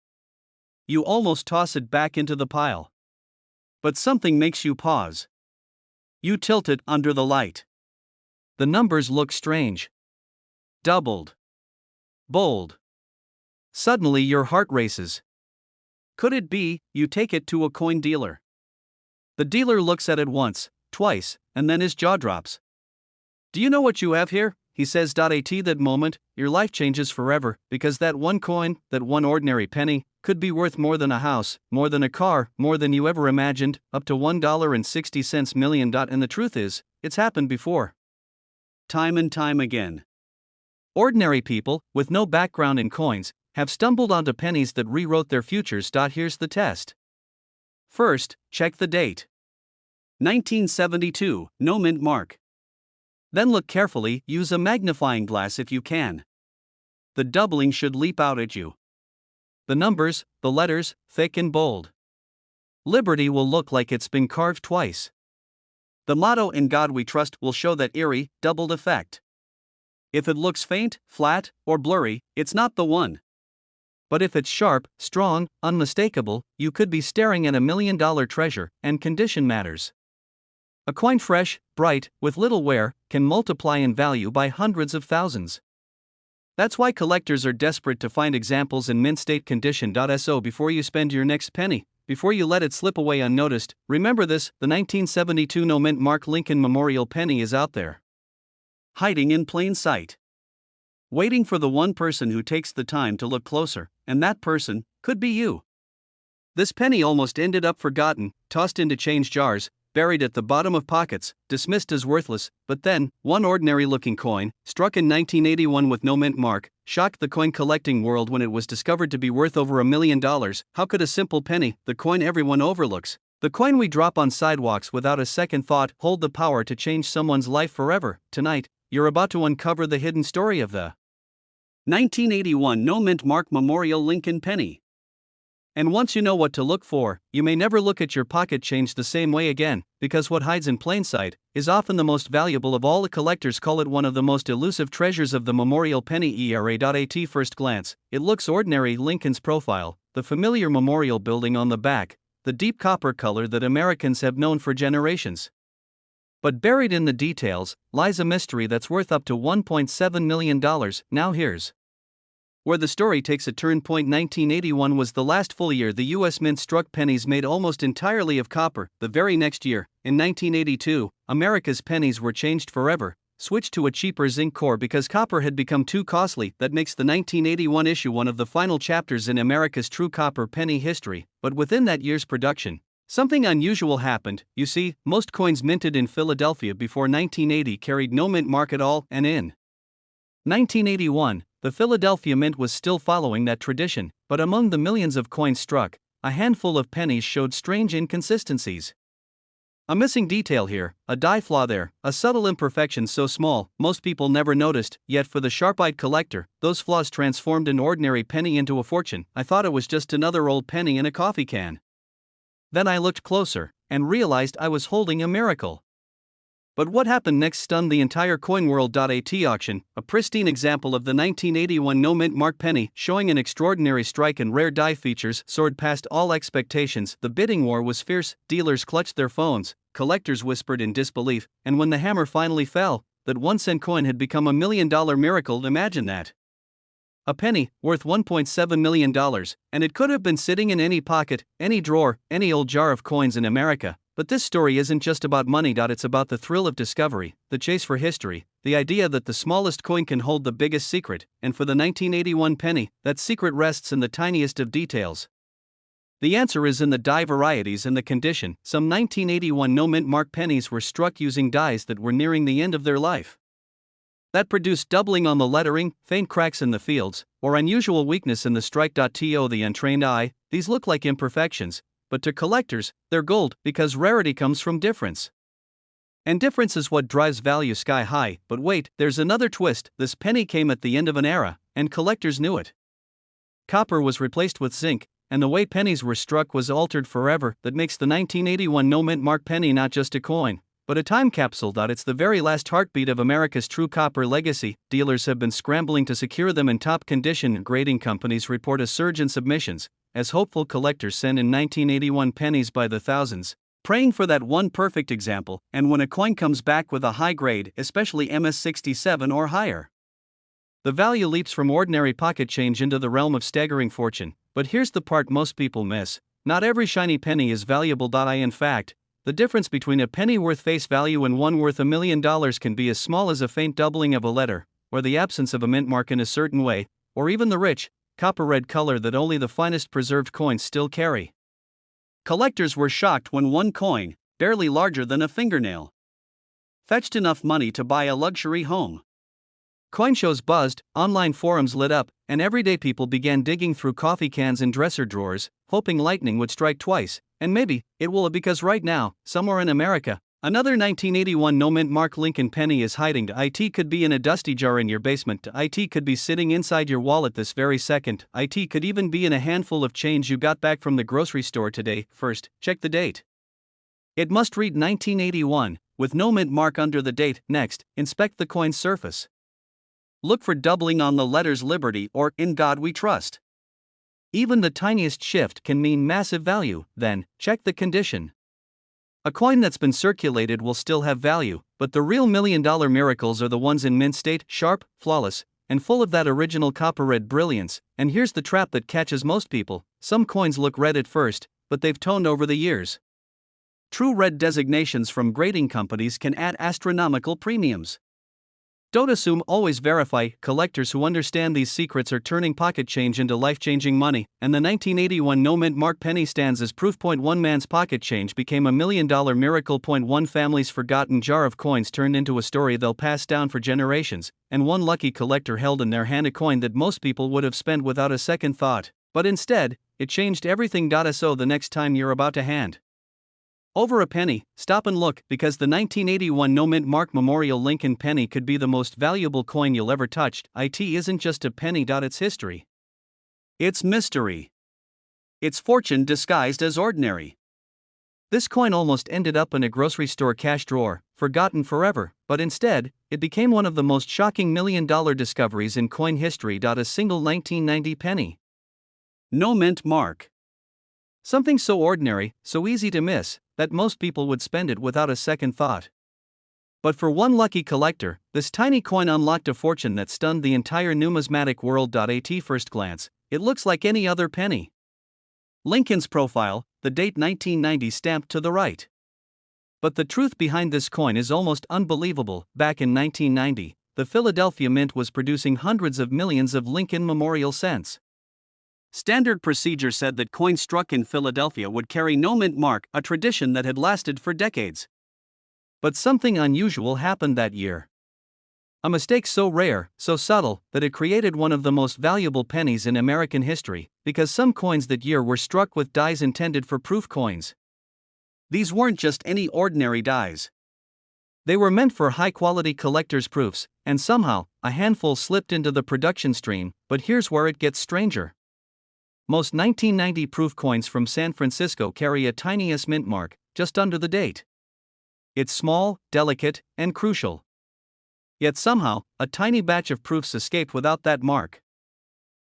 You almost toss it back into the pile. But something makes you pause. You tilt it under the light. The numbers look strange. Doubled. Bold. Suddenly your heart races. Could it be? You take it to a coin dealer. The dealer looks at it once, twice, and then his jaw drops. "Do you know what you have here?" he says. At that moment, your life changes forever, because that one coin, that one ordinary penny, could be worth more than a house, more than a car, more than you ever imagined, up to $1.60 million. And the truth is, it's happened before. Time and time again. Ordinary people, with no background in coins, have stumbled onto pennies that rewrote their futures. Here's the test. First, check the date. 1972, no mint mark. Then look carefully, use a magnifying glass if you can. The doubling should leap out at you. The numbers, the letters, thick and bold. Liberty will look like it's been carved twice. The motto "In God We Trust" will show that eerie, doubled effect. If it looks faint, flat, or blurry, it's not the one. But if it's sharp, strong, unmistakable, you could be staring at $1 million treasure, and condition matters. A coin fresh, bright, with little wear, can multiply in value by hundreds of thousands. That's why collectors are desperate to find examples in mint state condition. So before you spend your next penny, before you let it slip away unnoticed, remember this: the 1972 no mint mark Lincoln Memorial penny is out there, hiding in plain sight, waiting for the one person who takes the time to look closer, and that person could be you. This penny almost ended up forgotten, tossed into change jars, buried at the bottom of pockets, dismissed as worthless, but then, one ordinary-looking coin, struck in 1981 with no mint mark, shocked the coin collecting world when it was discovered to be worth over $1 million. How could a simple penny, the coin everyone overlooks, the coin we drop on sidewalks without a second thought, hold the power to change someone's life forever? Tonight, you're about to uncover the hidden story of the 1981 no mint mark Memorial Lincoln penny. And once you know what to look for, you may never look at your pocket change the same way again, because what hides in plain sight is often the most valuable of all. The collectors call it one of the most elusive treasures of the Memorial penny. At first glance, it looks ordinary: Lincoln's profile, the familiar memorial building on the back, the deep copper color that Americans have known for generations. But buried in the details lies a mystery that's worth up to $1.7 million. Now here's where the story takes a turn. 1981 was the last full year the U.S. Mint struck pennies made almost entirely of copper. The very next year, in 1982, America's pennies were changed forever, switched to a cheaper zinc core because copper had become too costly. That makes the 1981 issue one of the final chapters in America's true copper penny history. But within that year's production, something unusual happened. You see, most coins minted in Philadelphia before 1980 carried no mint mark at all, and in 1981, the Philadelphia Mint was still following that tradition, but among the millions of coins struck, a handful of pennies showed strange inconsistencies. A missing detail here, a die flaw there, a subtle imperfection so small, most people never noticed, yet for the sharp-eyed collector, those flaws transformed an ordinary penny into a fortune. I thought it was just another old penny in a coffee can. Then I looked closer, and realized I was holding a miracle. But what happened next stunned the entire coin world. At auction, a pristine example of the 1981 no mint mark penny, showing an extraordinary strike and rare die features, soared past all expectations. The bidding war was fierce, dealers clutched their phones, collectors whispered in disbelief, and when the hammer finally fell, that 1-cent coin had become $1 million miracle. Imagine that. A penny, worth $1.7 million, and it could have been sitting in any pocket, any drawer, any old jar of coins in America. But this story isn't just about money. It's about the thrill of discovery, the chase for history, the idea that the smallest coin can hold the biggest secret, and for the 1981 penny, that secret rests in the tiniest of details. The answer is in the die varieties and the condition. Some 1981 no mint mark pennies were struck using dies that were nearing the end of their life. That produced doubling on the lettering, faint cracks in the fields, or unusual weakness in the strike. To the untrained eye, these look like imperfections, but to collectors, they're gold, because rarity comes from difference. And difference is what drives value sky high. But wait, there's another twist: this penny came at the end of an era, and collectors knew it. Copper was replaced with zinc, and the way pennies were struck was altered forever. That makes the 1981 no mint mark penny not just a coin, but a time capsule. It's the very last heartbeat of America's true copper legacy. Dealers have been scrambling to secure them in top condition. Grading companies report a surge in submissions, as hopeful collectors send in 1981 pennies by the thousands, praying for that one perfect example. And when a coin comes back with a high grade, especially MS67 or higher, the value leaps from ordinary pocket change into the realm of staggering fortune. But here's the part most people miss: not every shiny penny is valuable. In fact, the difference between a penny worth face value and one worth $1 million can be as small as a faint doubling of a letter, or the absence of a mint mark in a certain way, or even the rich, copper red color that only the finest preserved coins still carry. Collectors were shocked when one coin, barely larger than a fingernail, fetched enough money to buy a luxury home. Coin shows buzzed, online forums lit up, and everyday people began digging through coffee cans and dresser drawers, hoping lightning would strike twice, and maybe it will, because right now, somewhere in America, another 1981 no-mint mark Lincoln penny is hiding. It could be in a dusty jar in your basement. It could be sitting inside your wallet this very second. It could even be in a handful of change you got back from the grocery store today. First, check the date. It must read 1981, with no mint mark under the date. Next, inspect the coin's surface. Look for doubling on the letters Liberty or In God We Trust. Even the tiniest shift can mean massive value. Then, check the condition. A coin that's been circulated will still have value, but the real million-dollar miracles are the ones in mint state, sharp, flawless, and full of that original copper red brilliance. And here's the trap that catches most people: some coins look red at first, but they've toned over the years. True red designations from grading companies can add astronomical premiums. Don't assume, always verify. Collectors who understand these secrets are turning pocket change into life-changing money, and the 1981 no-mint mark penny stands as proof. One man's pocket change became a million-dollar miracle. One family's forgotten jar of coins turned into a story they'll pass down for generations, and one lucky collector held in their hand a coin that most people would have spent without a second thought, but instead, it changed everything. So the next time you're about to hand over a penny, stop and look, because the 1981 no-mint mark Memorial Lincoln penny could be the most valuable coin you'll ever touch. It isn't just a penny. It's history. It's mystery. It's fortune disguised as ordinary. This coin almost ended up in a grocery store cash drawer, forgotten forever, but instead, it became one of the most shocking million-dollar discoveries in coin history. A single 1990 penny. No mint mark. Something so ordinary, so easy to miss, that most people would spend it without a second thought. But for one lucky collector, this tiny coin unlocked a fortune that stunned the entire numismatic world. At first glance, it looks like any other penny. Lincoln's profile, the date 1990 stamped to the right. But the truth behind this coin is almost unbelievable. Back in 1990, the Philadelphia Mint was producing hundreds of millions of Lincoln Memorial cents. Standard procedure said that coins struck in Philadelphia would carry no mint mark, a tradition that had lasted for decades. But something unusual happened that year. A mistake so rare, so subtle, that it created one of the most valuable pennies in American history, because some coins that year were struck with dies intended for proof coins. These weren't just any ordinary dies. They were meant for high-quality collectors' proofs, and somehow, a handful slipped into the production stream. But here's where it gets stranger. Most 1990 proof coins from San Francisco carry a tiny S mint mark, just under the date. It's small, delicate, and crucial. Yet somehow, a tiny batch of proofs escaped without that mark.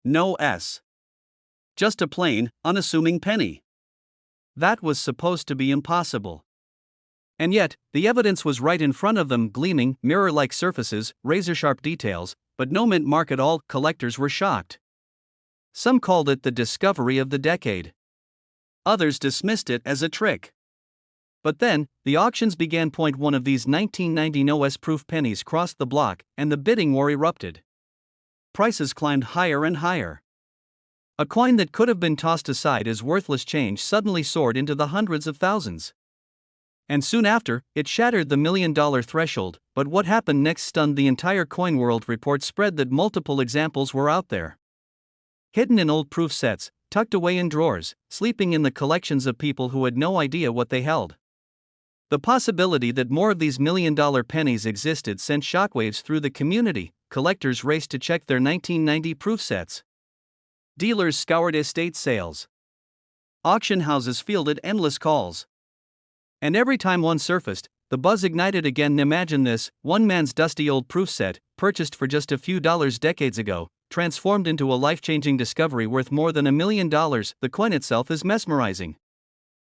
No S. Just a plain, unassuming penny. That was supposed to be impossible. And yet, the evidence was right in front of them: gleaming, mirror-like surfaces, razor-sharp details, but no mint mark at all. Collectors were shocked. Some called it the discovery of the decade. Others dismissed it as a trick. But then, the auctions began. One of these 1990 no-S proof pennies crossed the block, and the bidding war erupted. Prices climbed higher and higher. A coin that could have been tossed aside as worthless change suddenly soared into the hundreds of thousands. And soon after, it shattered the million-dollar threshold. But what happened next stunned the entire coin world. Reports spread that multiple examples were out there, hidden in old proof sets, tucked away in drawers, sleeping in the collections of people who had no idea what they held. The possibility that more of these million-dollar pennies existed sent shockwaves through the community. Collectors raced to check their 1990 proof sets. Dealers scoured estate sales. Auction houses fielded endless calls. And every time one surfaced, the buzz ignited again. Imagine this: one man's dusty old proof set, purchased for just a few dollars decades ago, transformed into a life-changing discovery worth more than $1 million. The coin itself is mesmerizing.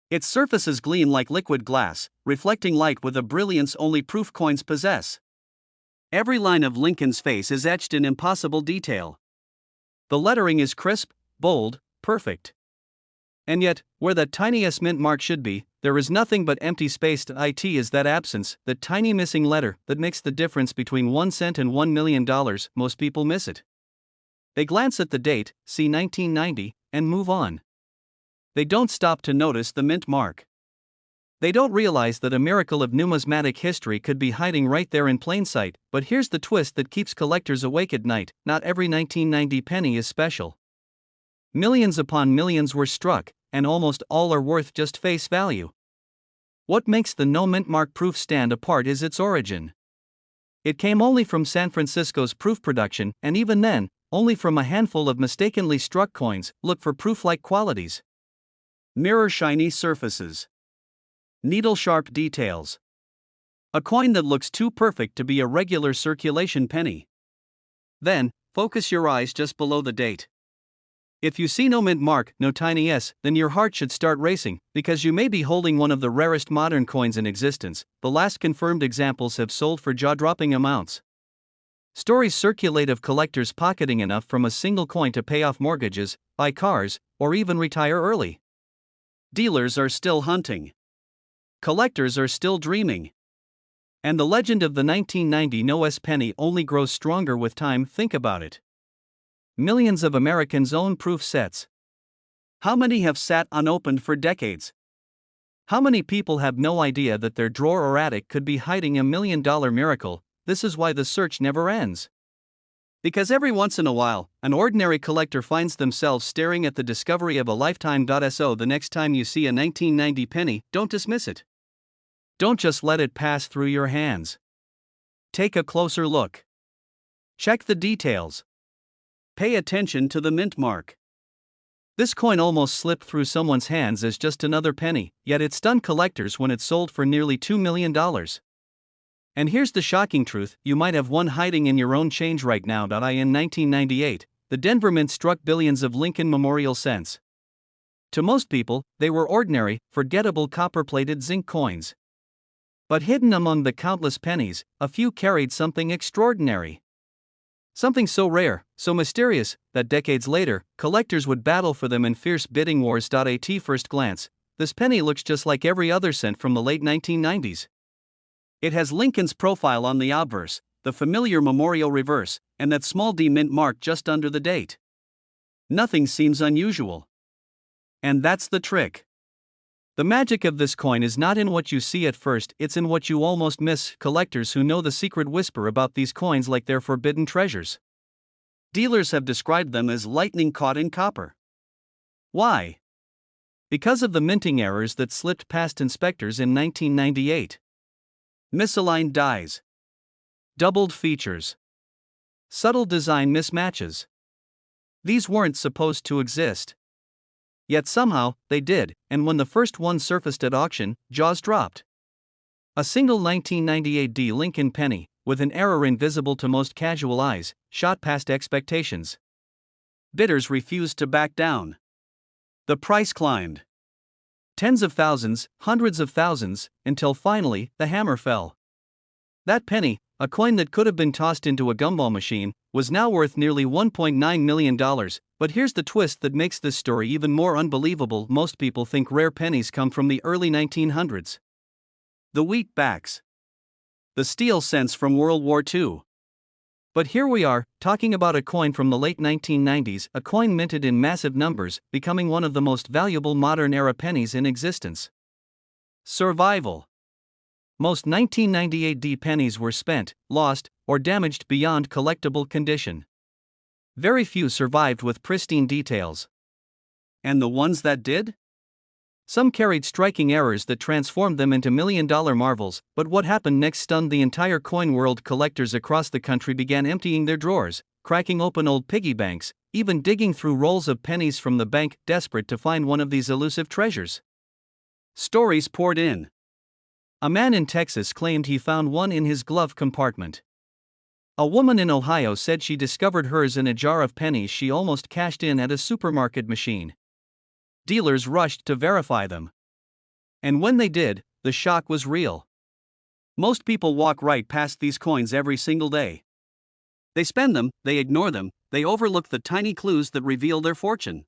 Its surfaces gleam like liquid glass, reflecting light with a brilliance only proof coins possess. Every line of Lincoln's face is etched in impossible detail. The lettering is crisp, bold, perfect. And yet, where that tiny S mint mark should be, there is nothing but empty space. It is that absence, that tiny missing letter, that makes the difference between 1 cent and $1 million. Most people miss it. They glance at the date, see 1990, and move on. They don't stop to notice the mint mark. They don't realize that a miracle of numismatic history could be hiding right there in plain sight, but here's the twist that keeps collectors awake at night: not every 1990 penny is special. Millions upon millions were struck, and almost all are worth just face value. What makes the no mint mark proof stand apart is its origin. It came only from San Francisco's proof production, and even then, only from a handful of mistakenly struck coins. Look for proof-like qualities. Mirror shiny surfaces. Needle-sharp details. A coin that looks too perfect to be a regular circulation penny. Then, focus your eyes just below the date. If you see no mint mark, no tiny S, then your heart should start racing, because you may be holding one of the rarest modern coins in existence. The last confirmed examples have sold for jaw-dropping amounts. Stories circulate of collectors pocketing enough from a single coin to pay off mortgages, buy cars, or even retire early. Dealers are still hunting. Collectors are still dreaming. And the legend of the 1990 no-S penny only grows stronger with time. Think about it. Millions of Americans own proof sets. How many have sat unopened for decades? How many people have no idea that their drawer or attic could be hiding a $1 million miracle? This is why the search never ends. Because every once in a while, an ordinary collector finds themselves staring at the discovery of a lifetime. So the next time you see a 1990 penny, don't dismiss it. Don't just let it pass through your hands. Take a closer look. Check the details. Pay attention to the mint mark. This coin almost slipped through someone's hands as just another penny, yet it stunned collectors when it sold for nearly $2 million. And here's the shocking truth: you might have one hiding in your own change right now. In 1998, the Denver Mint struck billions of Lincoln Memorial cents. To most people, they were ordinary, forgettable copper-plated zinc coins. But hidden among the countless pennies, a few carried something extraordinary. Something so rare, so mysterious, that decades later, collectors would battle for them in fierce bidding wars. At first glance, this penny looks just like every other cent from the late 1990s. It has Lincoln's profile on the obverse, the familiar memorial reverse, and that small D mint mark just under the date. Nothing seems unusual. And that's the trick. The magic of this coin is not in what you see at first, it's in what you almost miss. Collectors who know the secret whisper about these coins like they're forbidden treasures. Dealers have described them as lightning caught in copper. Why? Because of the minting errors that slipped past inspectors in 1998. Misaligned dies. Doubled features. Subtle design mismatches. These weren't supposed to exist. Yet somehow, they did, and when the first one surfaced at auction, jaws dropped. A single 1998 D Lincoln penny, with an error invisible to most casual eyes, shot past expectations. Bidders refused to back down. The price climbed. Tens of thousands, hundreds of thousands, until finally, the hammer fell. That penny, a coin that could have been tossed into a gumball machine, was now worth nearly $1.9 million. But here's the twist that makes this story even more unbelievable: most people think rare pennies come from the early 1900s. The wheat backs. The steel cents from World War II. But here we are, talking about a coin from the late 1990s, a coin minted in massive numbers, becoming one of the most valuable modern-era pennies in existence. Survival. Most 1998 D pennies were spent, lost, or damaged beyond collectible condition. Very few survived with pristine details. And the ones that did? Some carried striking errors that transformed them into million-dollar marvels, but what happened next stunned the entire coin world. Collectors across the country began emptying their drawers, cracking open old piggy banks, even digging through rolls of pennies from the bank, desperate to find one of these elusive treasures. Stories poured in. A man in Texas claimed he found one in his glove compartment. A woman in Ohio said she discovered hers in a jar of pennies she almost cashed in at a supermarket machine. Dealers rushed to verify them. And when they did, the shock was real. Most people walk right past these coins every single day. They spend them, they ignore them, they overlook the tiny clues that reveal their fortune.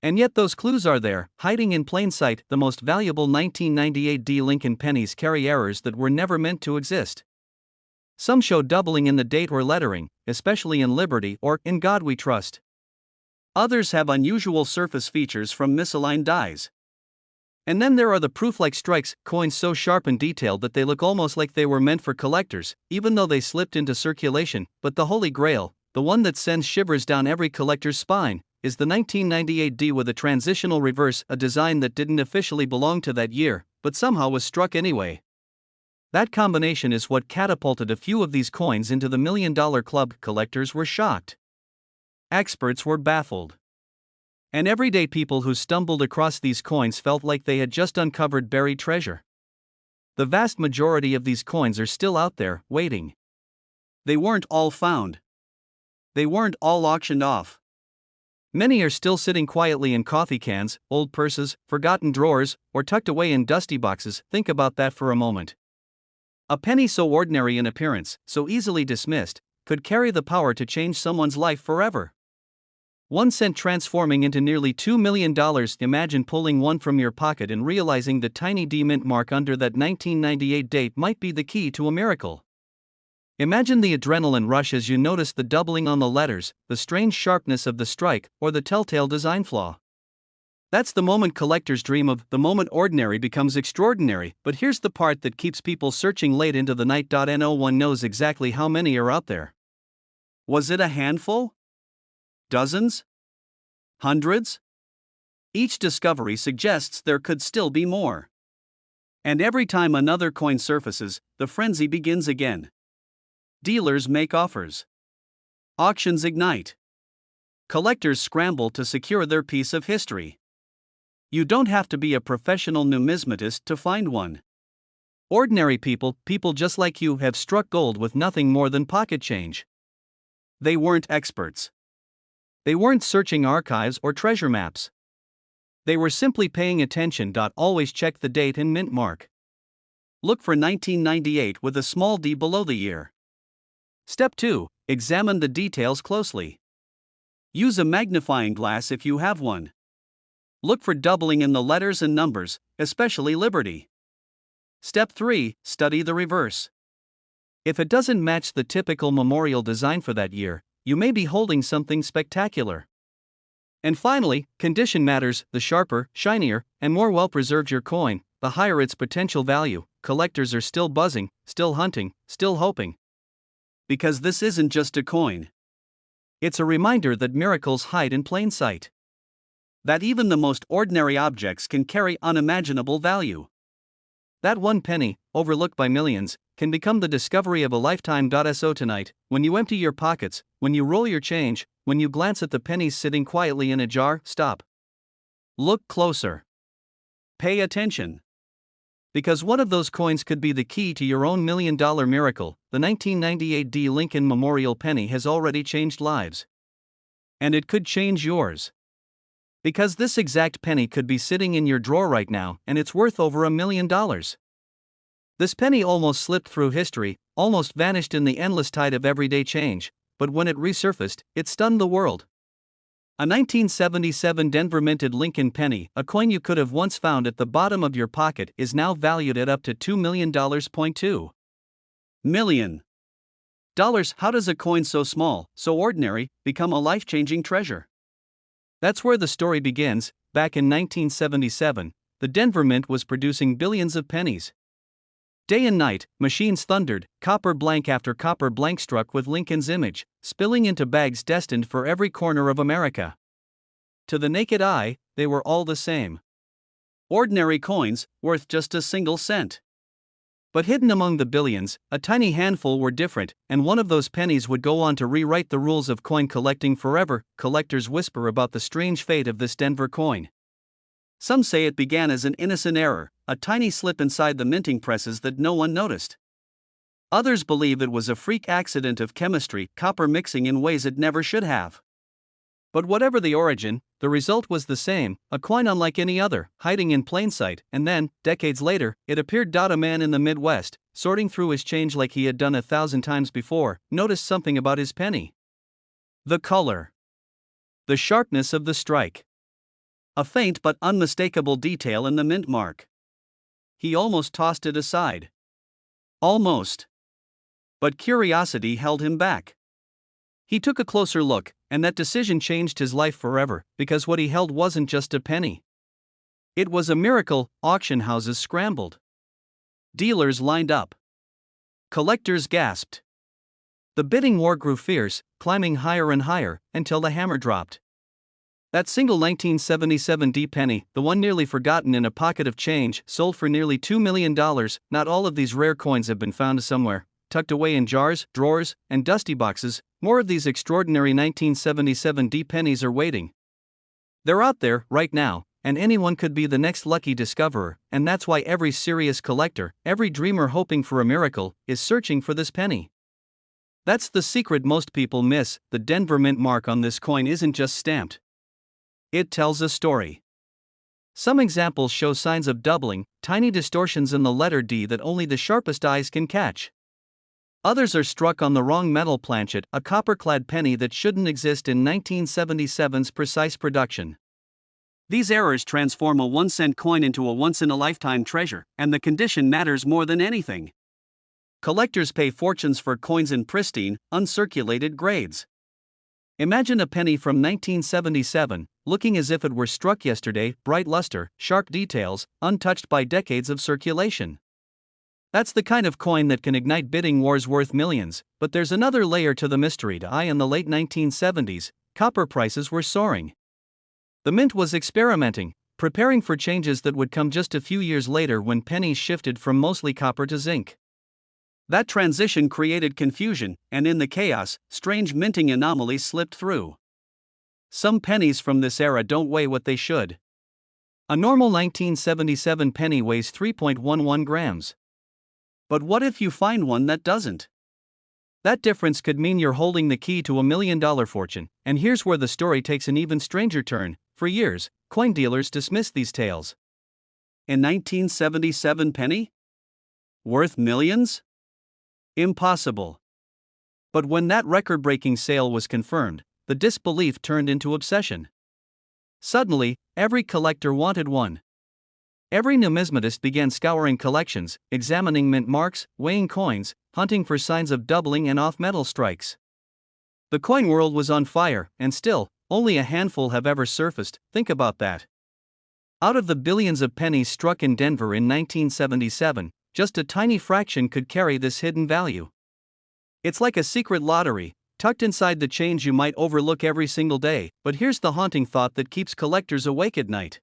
And yet those clues are there, hiding in plain sight. The most valuable 1998 D Lincoln pennies carry errors that were never meant to exist. Some show doubling in the date or lettering, especially in Liberty or In God We Trust. Others have unusual surface features from misaligned dies. And then there are the proof-like strikes, coins so sharp and detailed that they look almost like they were meant for collectors, even though they slipped into circulation. But the Holy Grail, the one that sends shivers down every collector's spine, is the 1998 D with a transitional reverse, a design that didn't officially belong to that year, but somehow was struck anyway. That combination is what catapulted a few of these coins into the $1 million club. Collectors were shocked. Experts were baffled. And everyday people who stumbled across these coins felt like they had just uncovered buried treasure. The vast majority of these coins are still out there, waiting. They weren't all found. They weren't all auctioned off. Many are still sitting quietly in coffee cans, old purses, forgotten drawers, or tucked away in dusty boxes. Think about that for a moment. A penny so ordinary in appearance, so easily dismissed, could carry the power to change someone's life forever. 1 cent transforming into nearly $2 million. Imagine pulling one from your pocket and realizing the tiny D mint mark under that 1998 date might be the key to a miracle. Imagine the adrenaline rush as you notice the doubling on the letters, the strange sharpness of the strike, or the telltale design flaw. That's the moment collectors dream of, the moment ordinary becomes extraordinary. But here's the part that keeps people searching late into the night. No one knows exactly how many are out there. Was it a handful? Dozens? Hundreds? Each discovery suggests there could still be more. And every time another coin surfaces, the frenzy begins again. Dealers make offers. Auctions ignite. Collectors scramble to secure their piece of history. You don't have to be a professional numismatist to find one. Ordinary people, people just like you, have struck gold with nothing more than pocket change. They weren't experts. They weren't searching archives or treasure maps. They were simply paying attention. Always check the date and mint mark. Look for 1998 with a small d below the year. Step 2. Examine the details closely. Use a magnifying glass if you have one. Look for doubling in the letters and numbers, especially Liberty. Step 3. Study the reverse. If it doesn't match the typical memorial design for that year, you may be holding something spectacular. And finally, condition matters. The sharper, shinier, and more well-preserved your coin, the higher its potential value. Collectors are still buzzing, still hunting, still hoping. Because this isn't just a coin. It's a reminder that miracles hide in plain sight. That even the most ordinary objects can carry unimaginable value. That one penny, overlooked by millions, can become the discovery of a lifetime. So tonight, when you empty your pockets, when you roll your change, when you glance at the pennies sitting quietly in a jar, stop. Look closer. Pay attention. Because one of those coins could be the key to your own $1 million miracle. The 1998 D Lincoln Memorial Penny has already changed lives. And it could change yours. Because this exact penny could be sitting in your drawer right now, and it's worth over $1 million. This penny almost slipped through history, almost vanished in the endless tide of everyday change, but when it resurfaced, it stunned the world. A 1977 Denver minted Lincoln penny, a coin you could have once found at the bottom of your pocket, is now valued at up to $2 million. $2 million. How does a coin so small, so ordinary, become a life-changing treasure? That's where the story begins. Back in 1977, the Denver Mint was producing billions of pennies. Day and night, machines thundered, copper blank after copper blank struck with Lincoln's image, spilling into bags destined for every corner of America. To the naked eye, they were all the same. Ordinary coins, worth just a single cent. But hidden among the billions, a tiny handful were different, and one of those pennies would go on to rewrite the rules of coin collecting forever. Collectors whisper about the strange fate of this Denver coin. Some say it began as an innocent error, a tiny slip inside the minting presses that no one noticed. Others believe it was a freak accident of chemistry, copper mixing in ways it never should have. But whatever the origin, the result was the same, a coin unlike any other, hiding in plain sight. And then, decades later, it appeared. A man in the Midwest, sorting through his change like he had done 1,000 times before, noticed something about his penny. The color. The sharpness of the strike. A faint but unmistakable detail in the mint mark. He almost tossed it aside. Almost. But curiosity held him back. He took a closer look, and that decision changed his life forever, because what he held wasn't just a penny. It was a miracle. Auction houses scrambled. Dealers lined up. Collectors gasped. The bidding war grew fierce, climbing higher and higher, until the hammer dropped. That single 1977 D penny, the one nearly forgotten in a pocket of change, sold for nearly $2 million. Not all of these rare coins have been found somewhere, tucked away in jars, drawers, and dusty boxes. More of these extraordinary 1977 D pennies are waiting. They're out there, right now, and anyone could be the next lucky discoverer, and that's why every serious collector, every dreamer hoping for a miracle, is searching for this penny. That's the secret most people miss. The Denver Mint mark on this coin isn't just stamped. It tells a story. Some examples show signs of doubling, tiny distortions in the letter D that only the sharpest eyes can catch. Others are struck on the wrong metal planchet, a copper-clad penny that shouldn't exist in 1977's precise production. These errors transform a 1-cent coin into a once-in-a-lifetime treasure, and the condition matters more than anything. Collectors pay fortunes for coins in pristine, uncirculated grades. Imagine a penny from 1977, looking as if it were struck yesterday, bright luster, sharp details, untouched by decades of circulation. That's the kind of coin that can ignite bidding wars worth millions. But there's another layer to the mystery. In the late 1970s, copper prices were soaring. The mint was experimenting, preparing for changes that would come just a few years later when pennies shifted from mostly copper to zinc. That transition created confusion, and in the chaos, strange minting anomalies slipped through. Some pennies from this era don't weigh what they should. A normal 1977 penny weighs 3.11 grams. But what if you find one that doesn't? That difference could mean you're holding the key to $1 million fortune, and here's where the story takes an even stranger turn. For years, coin dealers dismissed these tales. A 1977 penny? Worth millions? Impossible. But when that record-breaking sale was confirmed, the disbelief turned into obsession. Suddenly, every collector wanted one. Every numismatist began scouring collections, examining mint marks, weighing coins, hunting for signs of doubling and off-metal strikes. The coin world was on fire, and still, only a handful have ever surfaced. Think about that. Out of the billions of pennies struck in Denver in 1977, just a tiny fraction could carry this hidden value. It's like a secret lottery, tucked inside the change you might overlook every single day. But here's the haunting thought that keeps collectors awake at night.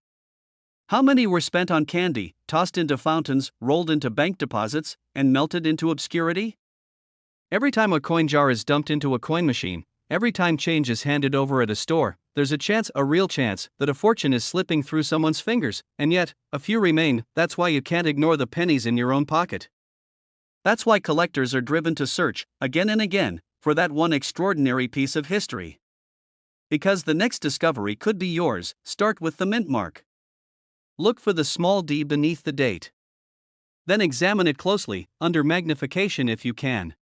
How many were spent on candy, tossed into fountains, rolled into bank deposits, and melted into obscurity? Every time a coin jar is dumped into a coin machine, every time change is handed over at a store, there's a real chance, that a fortune is slipping through someone's fingers, and yet, a few remain. That's why you can't ignore the pennies in your own pocket. That's why collectors are driven to search, again and again, for that one extraordinary piece of history. Because the next discovery could be yours. Start with the mint mark. Look for the small d beneath the date. Then examine it closely, under magnification if you can.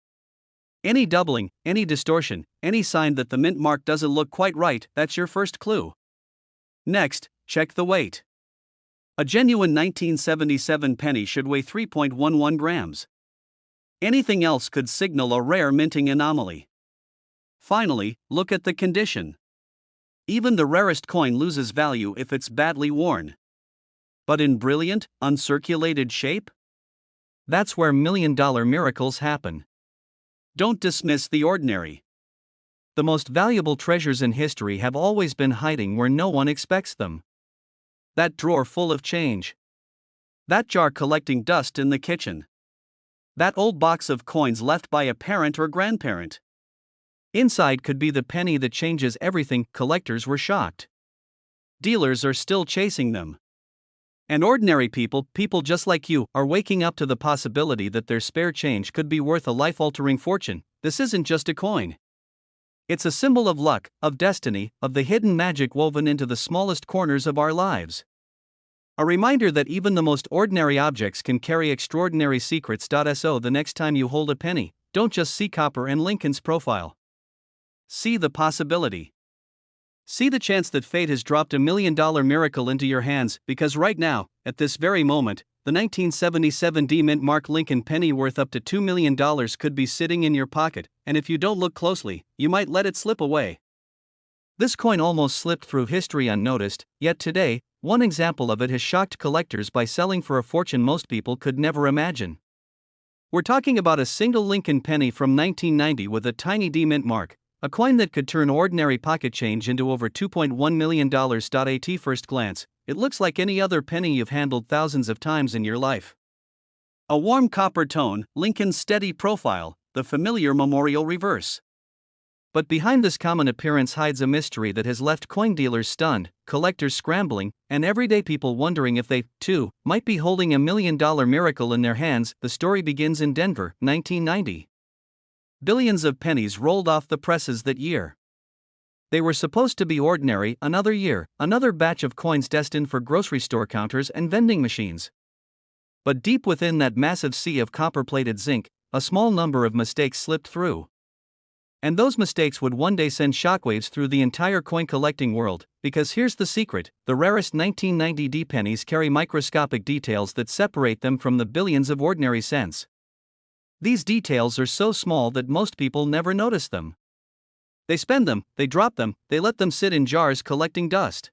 Any doubling, any distortion, any sign that the mint mark doesn't look quite right, that's your first clue. Next, check the weight. A genuine 1977 penny should weigh 3.11 grams. Anything else could signal a rare minting anomaly. Finally, look at the condition. Even the rarest coin loses value if it's badly worn. But in brilliant, uncirculated shape? That's where million-dollar miracles happen. Don't dismiss the ordinary. The most valuable treasures in history have always been hiding where no one expects them. That drawer full of change. That jar collecting dust in the kitchen. That old box of coins left by a parent or grandparent. Inside could be the penny that changes everything. Collectors were shocked. Dealers are still chasing them. And ordinary people just like you, are waking up to the possibility that their spare change could be worth a life-altering fortune. This isn't just a coin. It's a symbol of luck, of destiny, of the hidden magic woven into the smallest corners of our lives. A reminder that even the most ordinary objects can carry extraordinary secrets. So the next time you hold a penny, don't just see copper and Lincoln's profile. See the possibility. See the chance that fate has dropped $1 million miracle into your hands, because right now, at this very moment, the 1977 D mint mark Lincoln penny worth up to $2 million could be sitting in your pocket, and if you don't look closely, you might let it slip away. This coin almost slipped through history unnoticed, yet today, One example of it has shocked collectors by selling for a fortune most people could never imagine. We're talking about a single Lincoln penny from 1990 with a tiny D mint mark, a coin that could turn ordinary pocket change into over $2.1 million. At first glance, it looks like any other penny you've handled thousands of times in your life. A warm copper tone, Lincoln's steady profile, the familiar memorial reverse. But behind this common appearance hides a mystery that has left coin dealers stunned, collectors scrambling, and everyday people wondering if they, too, might be holding $1 million miracle in their hands. The story begins in Denver, 1990. Billions of pennies rolled off the presses that year. They were supposed to be ordinary. Another year, another batch of coins destined for grocery store counters and vending machines. But deep within that massive sea of copper-plated zinc, a small number of mistakes slipped through. And those mistakes would one day send shockwaves through the entire coin collecting world, because here's the secret: the rarest 1990 D pennies carry microscopic details that separate them from the billions of ordinary cents. These details are so small that most people never notice them. They spend them, they drop them, they let them sit in jars collecting dust.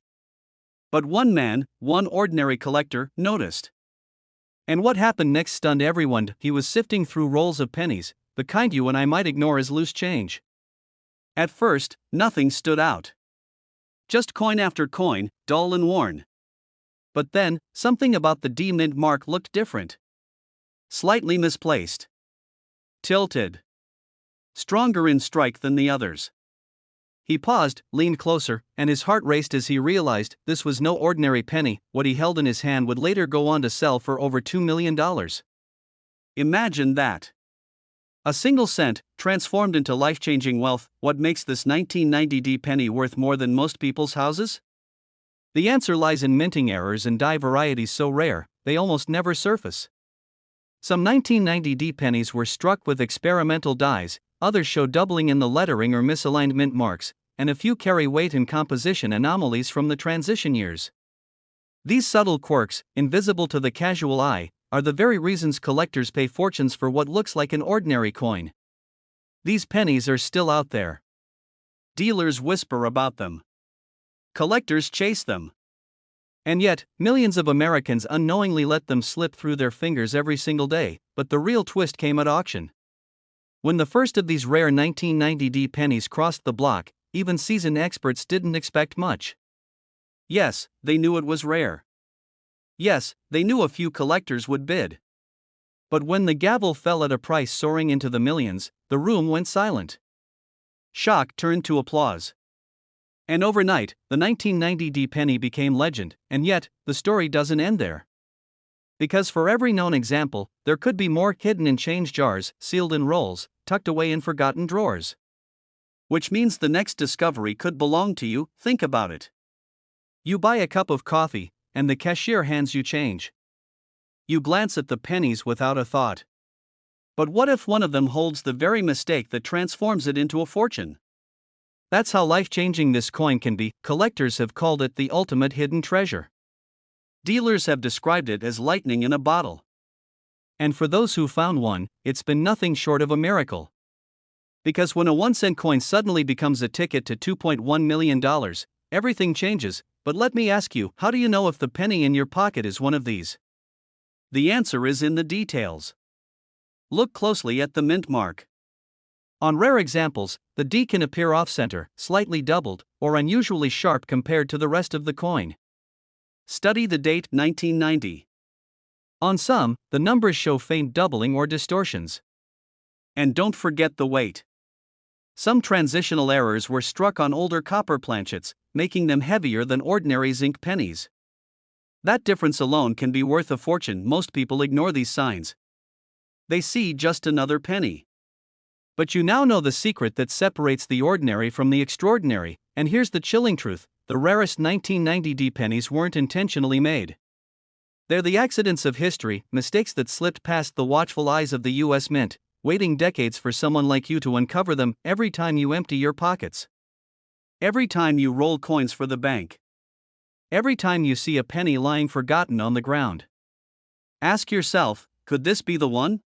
But one man, one ordinary collector, noticed. And what happened next stunned everyone. He was sifting through rolls of pennies, the kind you and I might ignore as loose change. At first, nothing stood out. Just coin after coin, dull and worn. But then, something about the D mint mark looked different. Slightly misplaced. Tilted. Stronger in strike than the others. He paused, leaned closer, and his heart raced as he realized this was no ordinary penny. What he held in his hand would later go on to sell for over $2 million. Imagine that. A single cent, transformed into life-changing wealth. What makes this 1990 D penny worth more than most people's houses? The answer lies in minting errors and die varieties so rare, they almost never surface. Some 1990 D pennies were struck with experimental dies, others show doubling in the lettering or misaligned mint marks, and a few carry weight and composition anomalies from the transition years. These subtle quirks, invisible to the casual eye, are the very reasons collectors pay fortunes for what looks like an ordinary coin. These pennies are still out there. Dealers whisper about them. Collectors chase them. And yet, millions of Americans unknowingly let them slip through their fingers every single day. But the real twist came at auction. When the first of these rare 1990 D pennies crossed the block, even seasoned experts didn't expect much. Yes, they knew it was rare. Yes, they knew a few collectors would bid. But when the gavel fell at a price soaring into the millions, the room went silent. Shock turned to applause. And overnight, the 1990 D penny became legend, and yet, the story doesn't end there. Because for every known example, there could be more hidden in change jars, sealed in rolls, tucked away in forgotten drawers. Which means the next discovery could belong to you. Think about it. You buy a cup of coffee, and the cashier hands you change. You glance at the pennies without a thought. But what if one of them holds the very mistake that transforms it into a fortune? That's how life-changing this coin can be. Collectors have called it the ultimate hidden treasure. Dealers have described it as lightning in a bottle. And for those who found one, it's been nothing short of a miracle. Because when a 1-cent coin suddenly becomes a ticket to $2.1 million, everything changes. But let me ask you, how do you know if the penny in your pocket is one of these? The answer is in the details. Look closely at the mint mark. On rare examples, the D can appear off-center, slightly doubled, or unusually sharp compared to the rest of the coin. Study the date 1990. On some, the numbers show faint doubling or distortions. And don't forget the weight. Some transitional errors were struck on older copper planchets, making them heavier than ordinary zinc pennies. That difference alone can be worth a fortune. Most people ignore these signs. They see just another penny. But you now know the secret that separates the ordinary from the extraordinary, and here's the chilling truth: the rarest 1990 D pennies weren't intentionally made. They're the accidents of history, mistakes that slipped past the watchful eyes of the US Mint, waiting decades for someone like you to uncover them. Every time you empty your pockets. Every time you roll coins for the bank. Every time you see a penny lying forgotten on the ground. Ask yourself, could this be the one?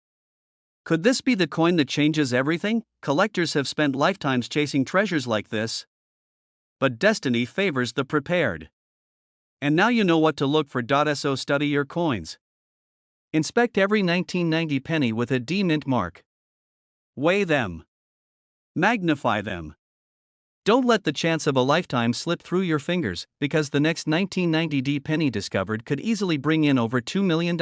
Could this be the coin that changes everything? Collectors have spent lifetimes chasing treasures like this. But destiny favors the prepared. And now you know what to look for. So study your coins. Inspect every 1990 penny with a D mint mark. Weigh them. Magnify them. Don't let the chance of a lifetime slip through your fingers, because the next 1990 D penny discovered could easily bring in over $2 million.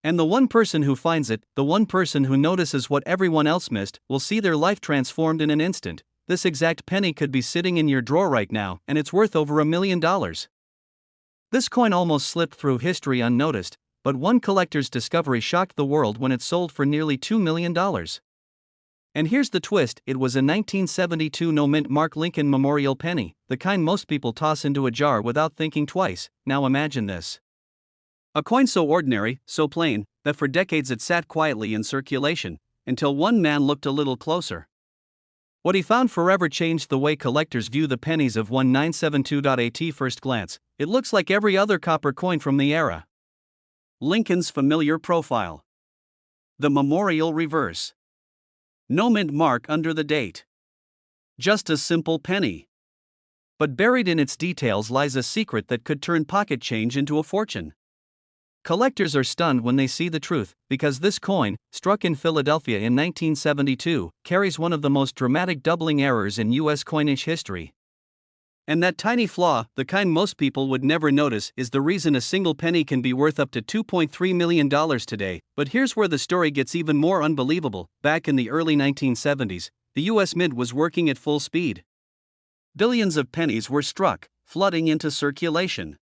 And the one person who finds it, the one person who notices what everyone else missed, will see their life transformed in an instant. This exact penny could be sitting in your drawer right now, and it's worth over $1 million. This coin almost slipped through history unnoticed, but one collector's discovery shocked the world when it sold for nearly $2 million. And here's the twist: it was a 1972 no-mint mark Lincoln Memorial penny, the kind most people toss into a jar without thinking twice. Now imagine this. A coin so ordinary, so plain, that for decades it sat quietly in circulation, until one man looked a little closer. What he found forever changed the way collectors view the pennies of 1972. At first glance, it looks like every other copper coin from the era. Lincoln's familiar profile. The memorial reverse. No mint mark under the date. Just a simple penny. But buried in its details lies a secret that could turn pocket change into a fortune. Collectors are stunned when they see the truth, because this coin, struck in Philadelphia in 1972, carries one of the most dramatic doubling errors in U.S. coinage history. And that tiny flaw, the kind most people would never notice, is the reason a single penny can be worth up to $2.3 million today. But here's where the story gets even more unbelievable. Back in the early 1970s, the U.S. Mint was working at full speed. Billions of pennies were struck, flooding into circulation.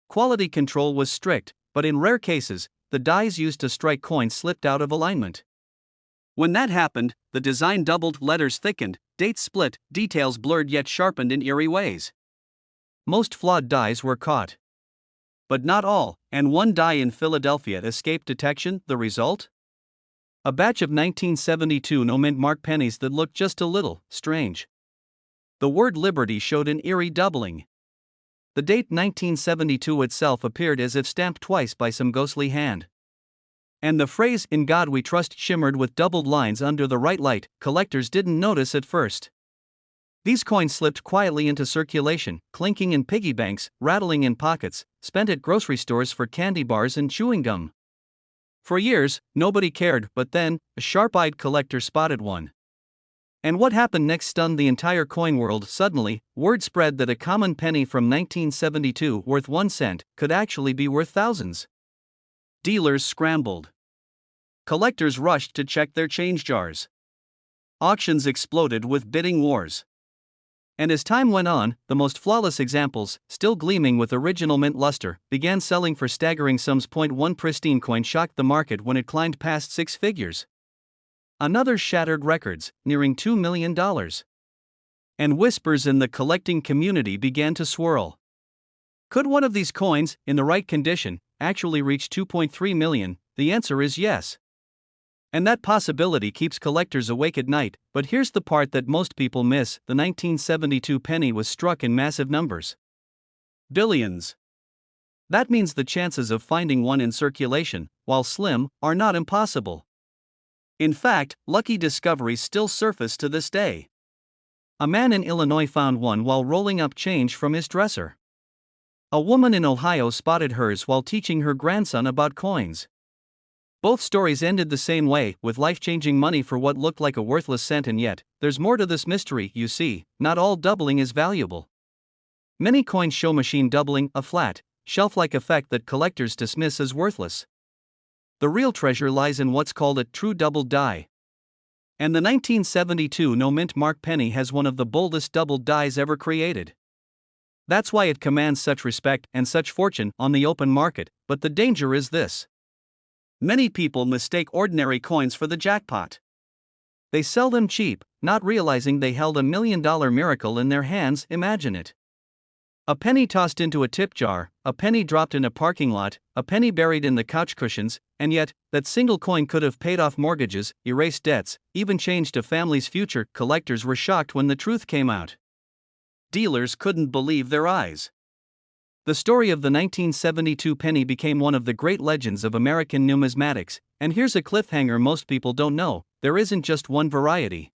Quality control was strict, but in rare cases, the dies used to strike coins slipped out of alignment. When that happened, the design doubled, letters thickened, dates split, details blurred yet sharpened in eerie ways. Most flawed dies were caught. But not all, and one die in Philadelphia escaped detection. The result? A batch of 1972 no-mint mark pennies that looked just a little strange. The word Liberty showed an eerie doubling. The date 1972 itself appeared as if stamped twice by some ghostly hand. And the phrase, "In God We Trust," shimmered with doubled lines under the right light. Collectors didn't notice at first. These coins slipped quietly into circulation, clinking in piggy banks, rattling in pockets, spent at grocery stores for candy bars and chewing gum. For years, nobody cared, but then, a sharp-eyed collector spotted one. And what happened next stunned the entire coin world. Suddenly, word spread that a common penny from 1972, worth 1 cent, could actually be worth thousands. Dealers scrambled. Collectors rushed to check their change jars. Auctions exploded with bidding wars. And as time went on, the most flawless examples, still gleaming with original mint luster, began selling for staggering sums. One pristine coin shocked the market when it climbed past 6 figures. Another shattered records, nearing $2 million. And whispers in the collecting community began to swirl. Could one of these coins, in the right condition, actually reach $2.3 million? The answer is yes. And that possibility keeps collectors awake at night. But here's the part that most people miss: the 1972 penny was struck in massive numbers. Billions. That means the chances of finding one in circulation, while slim, are not impossible. In fact, lucky discoveries still surface to this day. A man in Illinois found one while rolling up change from his dresser. A woman in Ohio spotted hers while teaching her grandson about coins. Both stories ended the same way, with life-changing money for what looked like a worthless cent. And yet, there's more to this mystery. You see, not all doubling is valuable. Many coins show machine doubling, a flat, shelf-like effect that collectors dismiss as worthless. The real treasure lies in what's called a true doubled die. And the 1972 no-mint mark penny has one of the boldest doubled dies ever created. That's why it commands such respect and such fortune on the open market. But the danger is this: many people mistake ordinary coins for the jackpot. They sell them cheap, not realizing they held $1 million miracle in their hands. Imagine it. A penny tossed into a tip jar, a penny dropped in a parking lot, a penny buried in the couch cushions, and yet, that single coin could have paid off mortgages, erased debts, even changed a family's future. Collectors were shocked when the truth came out. Dealers couldn't believe their eyes. The story of the 1972 penny became one of the great legends of American numismatics. And here's a cliffhanger most people don't know: there isn't just one variety.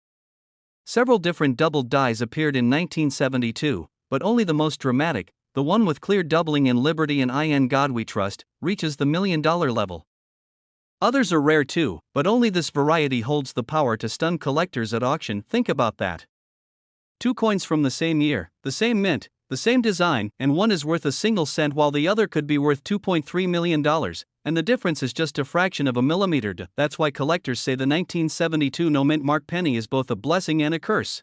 Several different doubled dies appeared in 1972, but only the most dramatic, the one with clear doubling in Liberty and in God We Trust, reaches the $1 million level. Others are rare too, but only this variety holds the power to stun collectors at auction. Think about that. Two coins from the same year, the same mint, the same design, and one is worth a single cent while the other could be worth $2.3 million, and the difference is just a fraction of a millimeter. That's why collectors say the 1972 no-mint mark penny is both a blessing and a curse.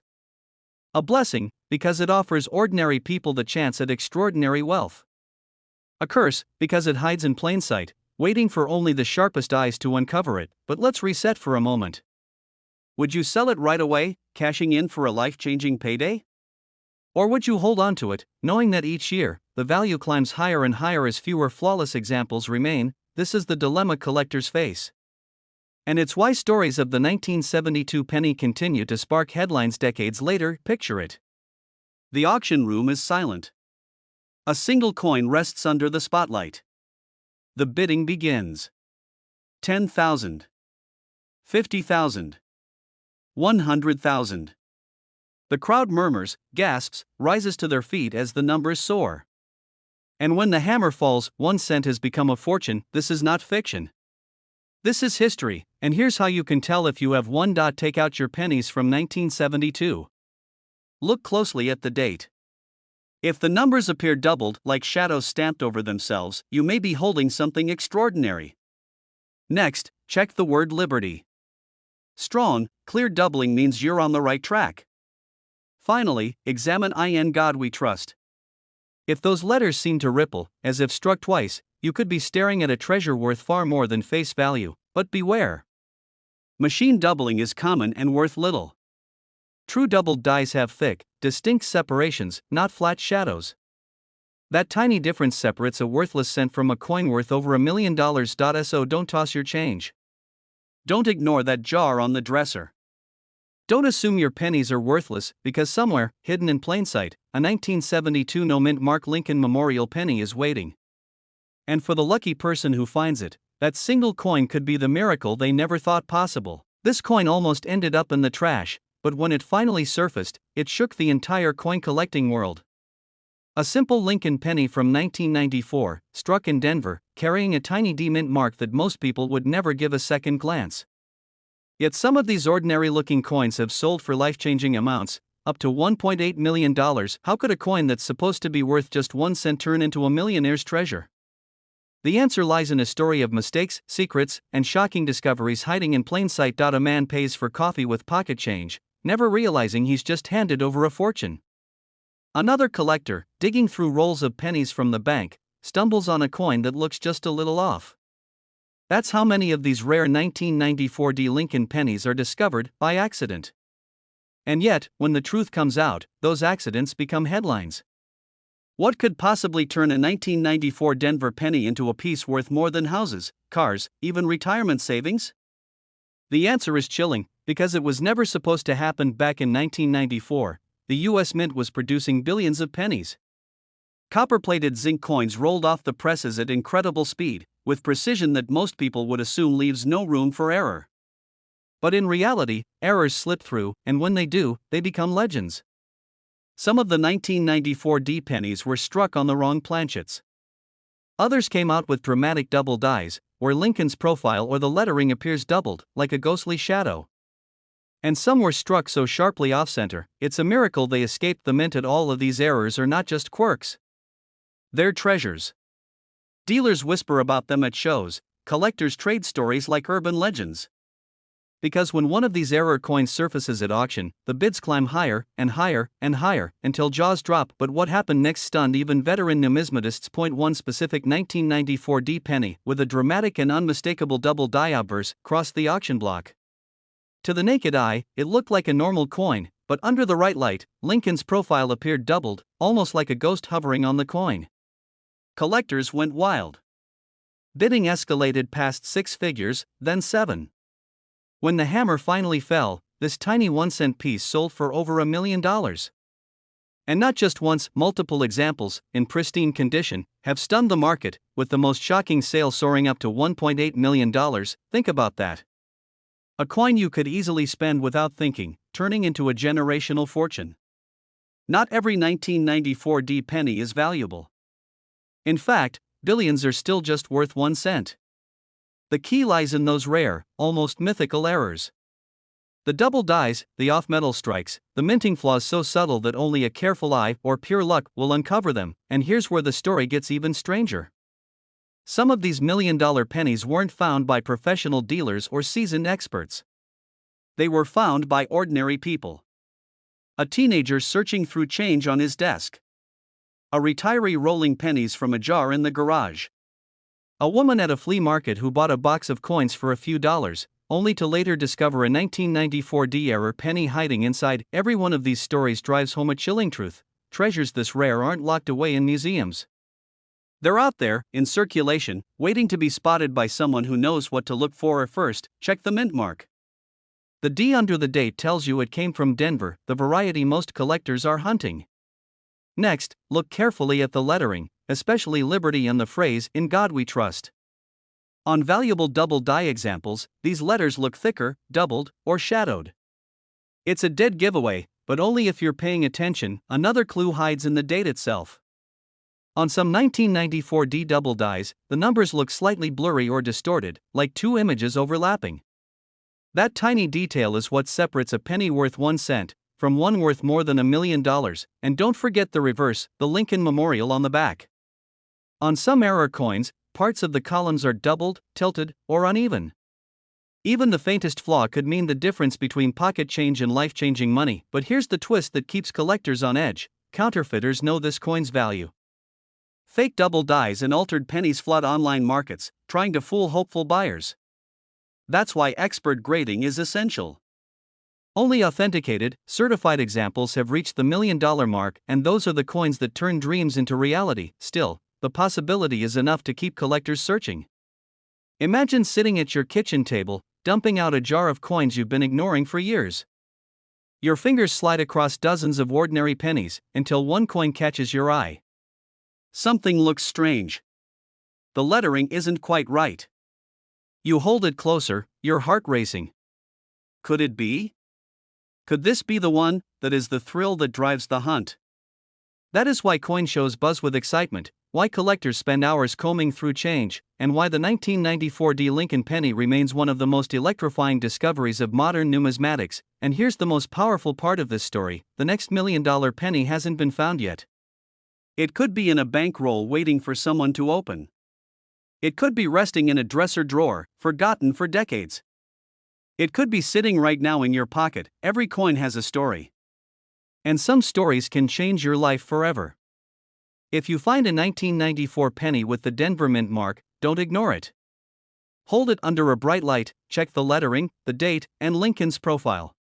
A blessing, because it offers ordinary people the chance at extraordinary wealth. A curse, because it hides in plain sight, waiting for only the sharpest eyes to uncover it. But let's reset for a moment. Would you sell it right away, cashing in for a life-changing payday? Or would you hold on to it, knowing that each year, the value climbs higher and higher as fewer flawless examples remain? This is the dilemma collectors face. And it's why stories of the 1972 penny continue to spark headlines decades later. Picture it. The auction room is silent. A single coin rests under the spotlight. The bidding begins. 10,000. 50,000. 100,000. The crowd murmurs, gasps, rises to their feet as the numbers soar. And when the hammer falls, 1 cent has become a fortune. This is not fiction. This is history, and here's how you can tell if you have one. Take out your pennies from 1972. Look closely at the date. If the numbers appear doubled, like shadows stamped over themselves, you may be holding something extraordinary. Next, check the word Liberty. Strong, clear doubling means you're on the right track. Finally, examine in God We Trust. If those letters seem to ripple, as if struck twice, you could be staring at a treasure worth far more than face value. But beware. Machine doubling is common and worth little. True doubled dies have thick, distinct separations, not flat shadows. That tiny difference separates a worthless cent from a coin worth over $1 million. So don't toss your change. Don't ignore that jar on the dresser. Don't assume your pennies are worthless, because somewhere, hidden in plain sight, a 1972 no-mint mark Lincoln Memorial penny is waiting. And for the lucky person who finds it, that single coin could be the miracle they never thought possible. This coin almost ended up in the trash, but when it finally surfaced, it shook the entire coin collecting world. A simple Lincoln penny from 1994, struck in Denver, carrying a tiny D-mint mark that most people would never give a second glance. Yet some of these ordinary-looking coins have sold for life-changing amounts, up to $1.8 million. How could a coin that's supposed to be worth just 1 cent turn into a millionaire's treasure? The answer lies in a story of mistakes, secrets, and shocking discoveries hiding in plain sight. A man pays for coffee with pocket change, never realizing he's just handed over a fortune. Another collector, digging through rolls of pennies from the bank, stumbles on a coin that looks just a little off. That's how many of these rare 1994 Lincoln pennies are discovered by accident. And yet, when the truth comes out, those accidents become headlines. What could possibly turn a 1994 Denver penny into a piece worth more than houses, cars, even retirement savings? The answer is chilling, because it was never supposed to happen. Back in 1994, the U.S. Mint was producing billions of pennies. Copper-plated zinc coins rolled off the presses at incredible speed, with precision that most people would assume leaves no room for error. But in reality, errors slip through, and when they do, they become legends. Some of the 1994 D pennies were struck on the wrong planchets. Others came out with dramatic double dies, where Lincoln's profile or the lettering appears doubled, like a ghostly shadow. And some were struck so sharply off-center, it's a miracle they escaped the mint. All of these errors are not just quirks. They're treasures. Dealers whisper about them at shows, collectors trade stories like urban legends. Because when one of these error coins surfaces at auction, the bids climb higher and higher and higher until jaws drop. But what happened next stunned even veteran numismatists. One specific 1994 D penny, with a dramatic and unmistakable double die obverse, crossed the auction block. To the naked eye, it looked like a normal coin, but under the right light, Lincoln's profile appeared doubled, almost like a ghost hovering on the coin. Collectors went wild. Bidding escalated past 6 figures, then 7. When the hammer finally fell, this tiny 1-cent piece sold for over $1 million. And not just once, multiple examples, in pristine condition, have stunned the market, with the most shocking sale soaring up to $1.8 million. Think about that. A coin you could easily spend without thinking, turning into a generational fortune. Not every 1994 penny is valuable. In fact, billions are still just worth 1 cent. The key lies in those rare, almost mythical errors. The double dies, the off-metal strikes, the minting flaws so subtle that only a careful eye or pure luck will uncover them, and here's where the story gets even stranger. Some of these million-dollar pennies weren't found by professional dealers or seasoned experts. They were found by ordinary people. A teenager searching through change on his desk. A retiree rolling pennies from a jar in the garage. A woman at a flea market who bought a box of coins for a few dollars, only to later discover a 1994 error penny hiding inside. Every one of these stories drives home a chilling truth: treasures this rare aren't locked away in museums. They're out there, in circulation, waiting to be spotted by someone who knows what to look for. First, check the mint mark. The D under the date tells you it came from Denver, the variety most collectors are hunting. Next, look carefully at the lettering, especially Liberty and the phrase, "In God We Trust." On valuable double die examples, these letters look thicker, doubled, or shadowed. It's a dead giveaway, but only if you're paying attention. Another clue hides in the date itself. On some 1994 double dies, the numbers look slightly blurry or distorted, like two images overlapping. That tiny detail is what separates a penny worth 1 cent from one worth more than $1 million, and don't forget the reverse, the Lincoln Memorial on the back. On some error coins, parts of the columns are doubled, tilted, or uneven. Even the faintest flaw could mean the difference between pocket change and life-changing money. But here's the twist that keeps collectors on edge: counterfeiters know this coin's value. Fake double dies and altered pennies flood online markets, trying to fool hopeful buyers. That's why expert grading is essential. Only authenticated, certified examples have reached the $1 million mark, and those are the coins that turn dreams into reality. Still, the possibility is enough to keep collectors searching. Imagine sitting at your kitchen table, dumping out a jar of coins you've been ignoring for years. Your fingers slide across dozens of ordinary pennies, until one coin catches your eye. Something looks strange. The lettering isn't quite right. You hold it closer, your heart racing. Could it be? Could this be the one? That is the thrill that drives the hunt. That is why coin shows buzz with excitement, why collectors spend hours combing through change, and why the 1994 Lincoln penny remains one of the most electrifying discoveries of modern numismatics. And here's the most powerful part of this story: the next $1 million penny hasn't been found yet. It could be in a bankroll waiting for someone to open. It could be resting in a dresser drawer, forgotten for decades. It could be sitting right now in your pocket. Every coin has a story. And some stories can change your life forever. If you find a 1994 penny with the Denver Mint mark, don't ignore it. Hold it under a bright light, check the lettering, the date, and Lincoln's profile.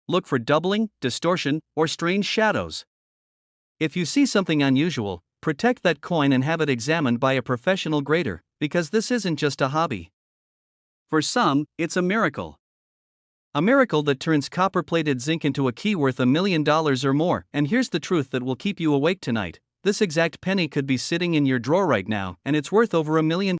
Look for doubling, distortion, or strange shadows. If you see something unusual, protect that coin and have it examined by a professional grader, because this isn't just a hobby. For some, it's a miracle. A miracle that turns copper-plated zinc into a key worth $1 million or more. And here's the truth that will keep you awake tonight: this exact penny could be sitting in your drawer right now, and it's worth over $1 million.